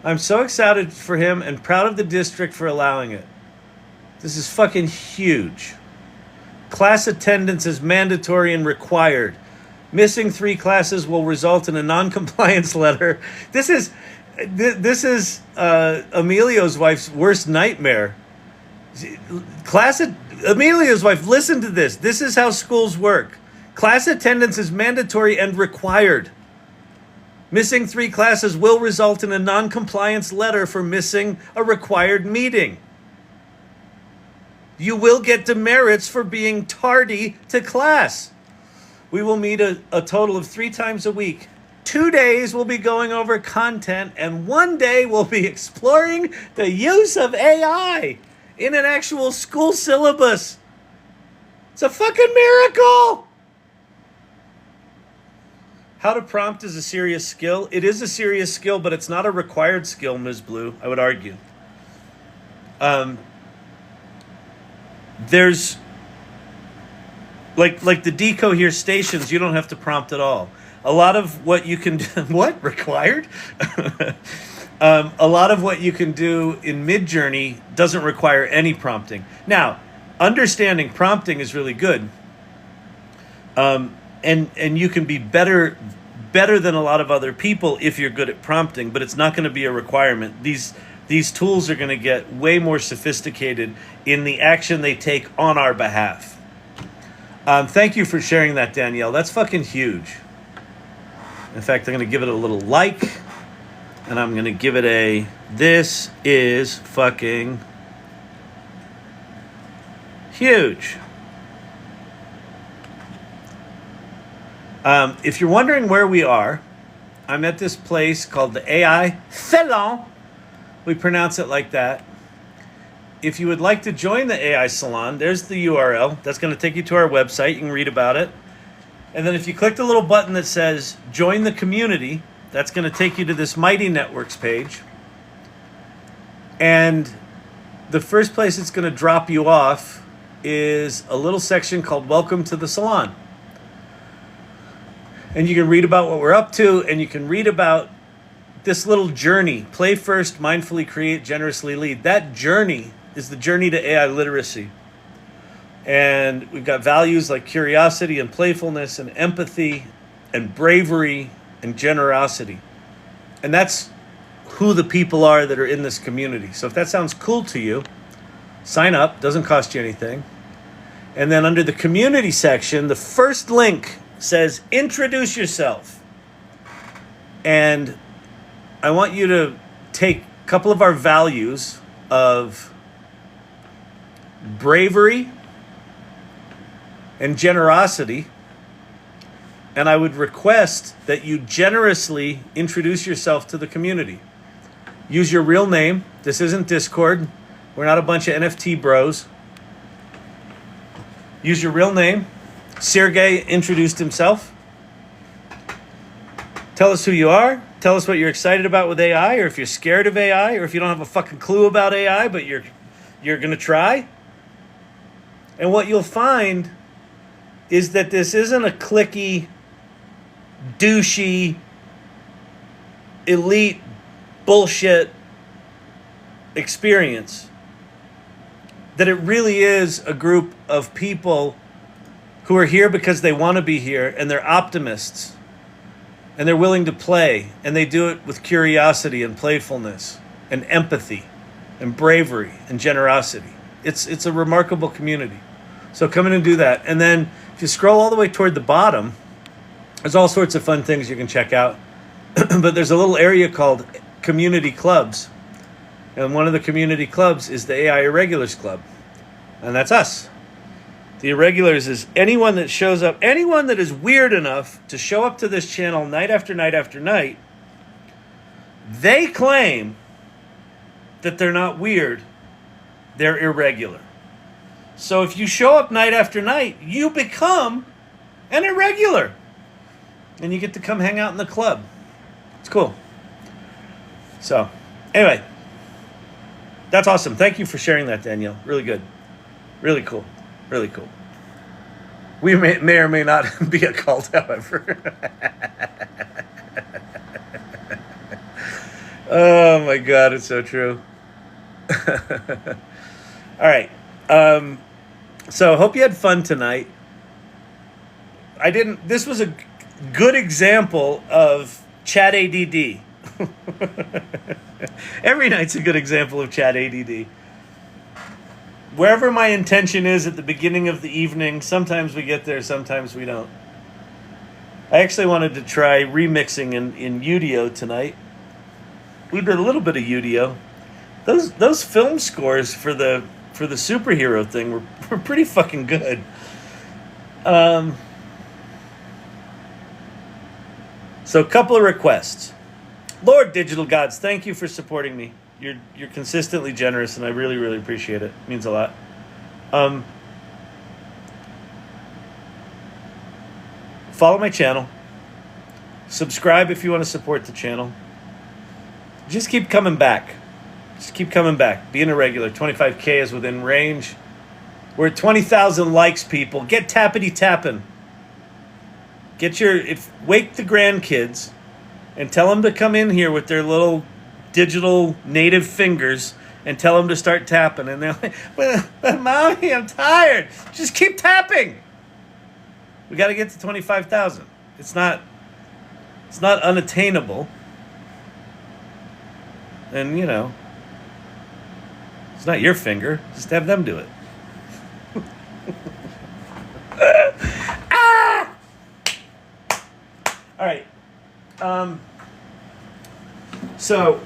I'm so excited for him and proud of the district for allowing it. This is fucking huge. Class attendance is mandatory and required. Missing 3 classes will result in a non-compliance letter. This is Emilio's wife's worst nightmare. Emilio's wife, listen to this. This is how schools work. Class attendance is mandatory and required. Missing 3 classes will result in a non-compliance letter for missing a required meeting. You will get demerits for being tardy to class. We will meet a total of 3 times a week. 2 days we'll be going over content, and 1 day we'll be exploring the use of AI in an actual school syllabus. It's a fucking miracle! How to prompt is a serious skill. It is a serious skill, but it's not a required skill, Ms. Blue, I would argue. There's like the Deco here stations, you don't have to prompt at all. A lot of what you can do, what? Required? A lot of what you can do in Midjourney doesn't require any prompting. Now, understanding prompting is really good. And you can be better than a lot of other people if you're good at prompting, but it's not going to be a requirement. These tools are going to get way more sophisticated in the action they take on our behalf. Thank you for sharing that, Danielle. That's fucking huge. In fact, I'm going to give it a little like, and I'm going to give it this is fucking huge. If you're wondering where we are, I'm at this place called the AI Salon. We pronounce it like that. If you would like to join the AI Salon, there's the URL. That's going to take you to our website. You can read about it. And then if you click the little button that says Join the Community, that's going to take you to this Mighty Networks page. And the first place it's going to drop you off is a little section called Welcome to the Salon. And you can read about what we're up to, and you can read about this little journey. Play first, mindfully create, generously lead. That journey is the journey to AI literacy. And we've got values like curiosity and playfulness and empathy and bravery and generosity. And that's who the people are that are in this community. So if that sounds cool to you, sign up. Doesn't cost you anything. And then under the community section, the first link says introduce yourself. And I want you to take a couple of our values of bravery and generosity, and I would request that you generously introduce yourself to the community. Use your real name. This isn't Discord. We're not a bunch of NFT bros. Use your real name. Sergey introduced himself. Tell us who you are. Tell us what you're excited about with AI, or if you're scared of AI, or if you don't have a fucking clue about AI, but you're going to try. And what you'll find is that this isn't a cliquey, douchey, elite bullshit experience. That it really is a group of people who are here because they want to be here, and they're optimists, and they're willing to play, and they do it with curiosity and playfulness and empathy and bravery and generosity. It's a remarkable community. So come in and do that. And then if you scroll all the way toward the bottom, there's all sorts of fun things you can check out. but there's a little area called community clubs. And one of the community clubs is the AI Irregulars Club. And that's us. The Irregulars is anyone that shows up, anyone that is weird enough to show up to this channel night after night after night. They claim that they're not weird. They're irregular. So if you show up night after night, you become an irregular. And you get to come hang out in the club. It's cool. So, anyway. That's awesome. Thank you for sharing that, Danielle. Really good. Really cool. Really cool. We may or may not be a cult, however. Oh my God, it's so true. All right. So hope you had fun tonight. This was a good example of chat ADD. Every night's a good example of chat ADD. Wherever my intention is at the beginning of the evening, sometimes we get there, sometimes we don't. I actually wanted to try remixing in Udio tonight. We did a little bit of Udio. Those film scores for the superhero thing were pretty fucking good. So a couple of requests. Lord Digital Gods, thank you for supporting me. You're consistently generous, and I really, really appreciate it. It means a lot. Follow my channel. Subscribe if you want to support the channel. Just keep coming back. Just keep coming back. Being a regular. 25K is within range. We're at 20,000 likes, people. Get tappity tapping. Wake the grandkids and tell them to come in here with their little digital native fingers and tell them to start tapping. And they're like, but Mommy, I'm tired. Just keep tapping. We got to get to 25,000. It's not unattainable. And, it's not your finger. Just have them do it. Ah! All right. So,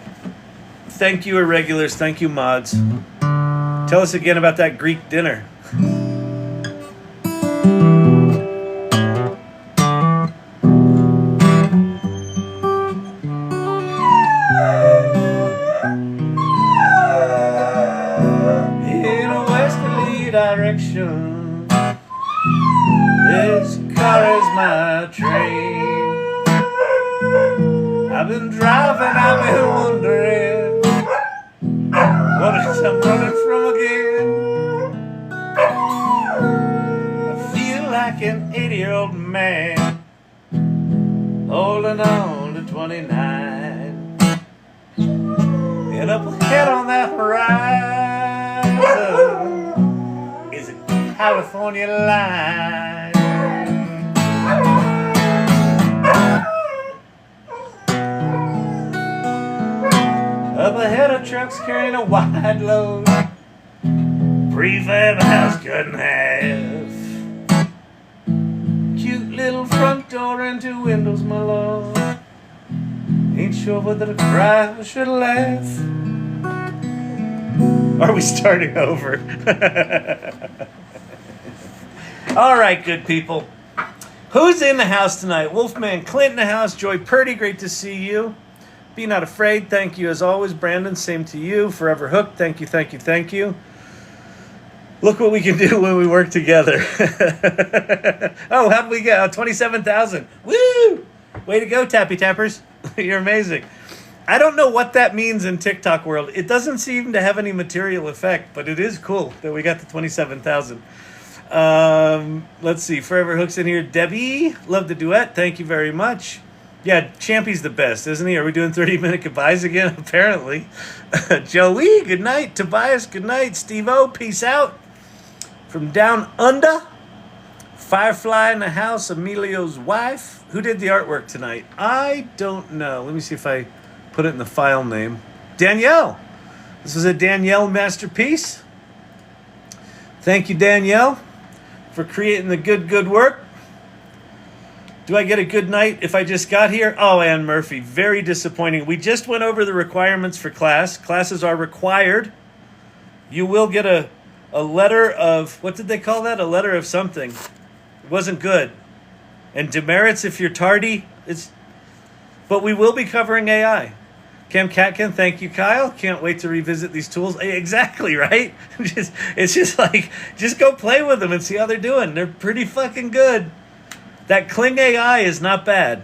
thank you, Irregulars. Thank you, mods. Tell us again about that Greek dinner. In a westerly direction, this car is my train. I've been driving, I've been wondering what I'm running from again. I feel like an 80-year-old man holding on to 29. And up ahead on that horizon is a California line. Up ahead of trucks carrying a wide load, prefab house cut in half, cute little front door and two windows, my lord. Ain't sure whether to cry or should laugh. Are we starting over? All right, good people. Who's in the house tonight? Wolfman Clint in the house. Joy Purdy, great to see you. Be Not Afraid, thank you as always. Brandon, same to you. Forever Hooked, thank you, thank you, thank you. Look what we can do when we work together. Oh, how'd we get? 27,000. Woo! Way to go, Tappy Tappers. You're amazing. I don't know what that means in TikTok world. It doesn't seem to have any material effect, but it is cool that we got to 27,000. Let's see. Forever Hook's in here. Debbie, love the duet. Thank you very much. Yeah, Champy's the best, isn't he? Are we doing 30-minute goodbyes again? Apparently. Joey, good night. Tobias, good night. Steve-O, peace out. From down under, Firefly in the house, Emilio's wife. Who did the artwork tonight? I don't know. Let me see if I put it in the file name. Danielle. This was a Danielle masterpiece. Thank you, Danielle, for creating the good work. Do I get a good night if I just got here? Oh, Ann Murphy, very disappointing. We just went over the requirements for class. Classes are required. You will get a letter of, what did they call that? A letter of something. It wasn't good. And demerits if you're tardy. But we will be covering AI. Cam Catkin, thank you, Kyle. Can't wait to revisit these tools. Exactly, right? It's just like, just go play with them and see how they're doing. They're pretty fucking good. That Kling AI is not bad.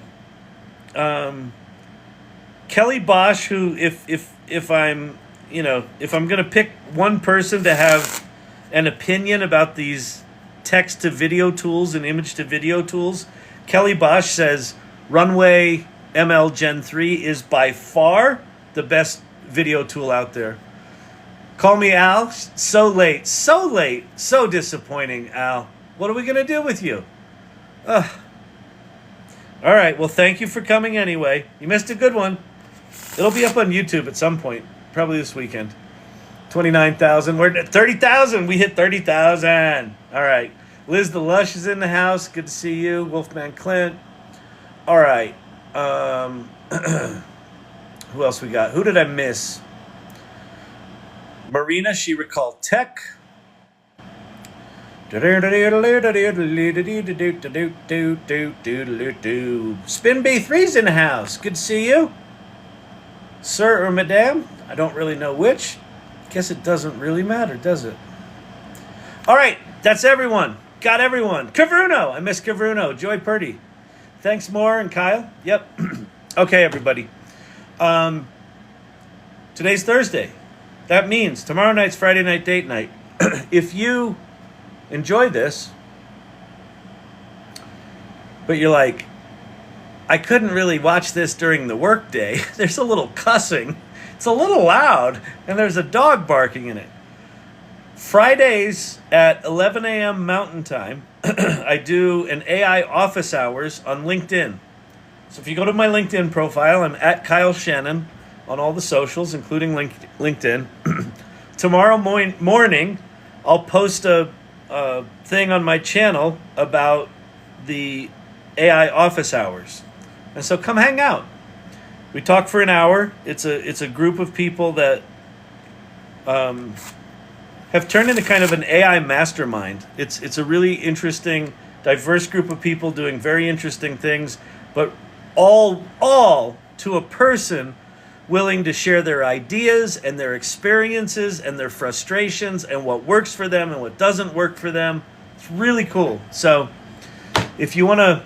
Kelly Bosch, who if I'm gonna pick one person to have an opinion about these text to video tools and image to video tools, Kelly Bosch says Runway Ml Gen 3 is by far the best video tool out there. Call me Al. So late, so disappointing, Al. What are we gonna do with you? All right, well, thank you for coming anyway. You missed a good one. It'll be up on YouTube at some point, probably this weekend. 29,000. We're at 30,000. We hit 30,000. All right. Liz the Lush is in the house. Good to see you. Wolfman Clint. All right. Who else we got? Who did I miss? Marina She Recall Tech. Spin B3's in the house. Good to see you. Sir or madame? I don't really know which. Guess it doesn't really matter, does it? All right, that's everyone. Got everyone. Cavruno. I miss Cavruno. Joy Purdy. Thanks, Moore and Kyle. Yep. Okay, everybody. Today's Thursday. That means tomorrow night's Friday night date night. If you enjoy this, but you're like, I couldn't really watch this during the workday. There's a little cussing. It's a little loud, and there's a dog barking in it. Fridays at 11 a.m. Mountain Time, I do an AI office hours on LinkedIn. So if you go to my LinkedIn profile, I'm at Kyle Shannon on all the socials, including LinkedIn. Tomorrow morning, I'll post a thing on my channel about the AI office hours. And so come hang out. We talk for an hour. It's a group of people that have turned into kind of an AI mastermind. It's a really interesting, diverse group of people doing very interesting things, but all to a person willing to share their ideas and their experiences and their frustrations and what works for them and what doesn't work for them. It's really cool. So if you want to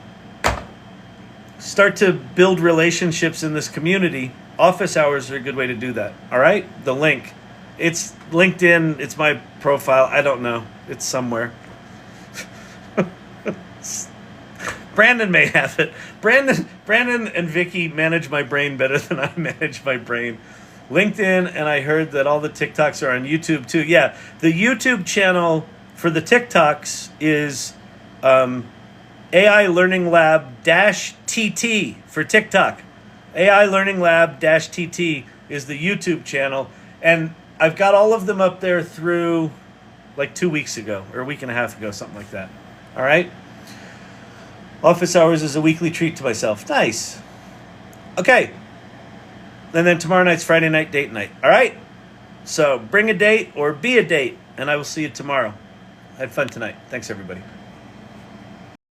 start to build relationships in this community, office hours are a good way to do that. All right? The link. It's LinkedIn. It's my profile. I don't know. It's somewhere. Brandon may have it. Brandon and Vicky manage my brain better than I manage my brain. LinkedIn, and I heard that all the TikToks are on YouTube too. Yeah, the YouTube channel for the TikToks is AI Learning Lab -TT for TikTok. AI Learning Lab -TT is the YouTube channel, and I've got all of them up there through like 2 weeks ago or a week and a half ago, something like that. All right. Office hours is a weekly treat to myself. Nice. Okay. And then tomorrow night's Friday night date night. All right. So bring a date or be a date, and I will see you tomorrow. I had fun tonight. Thanks, everybody.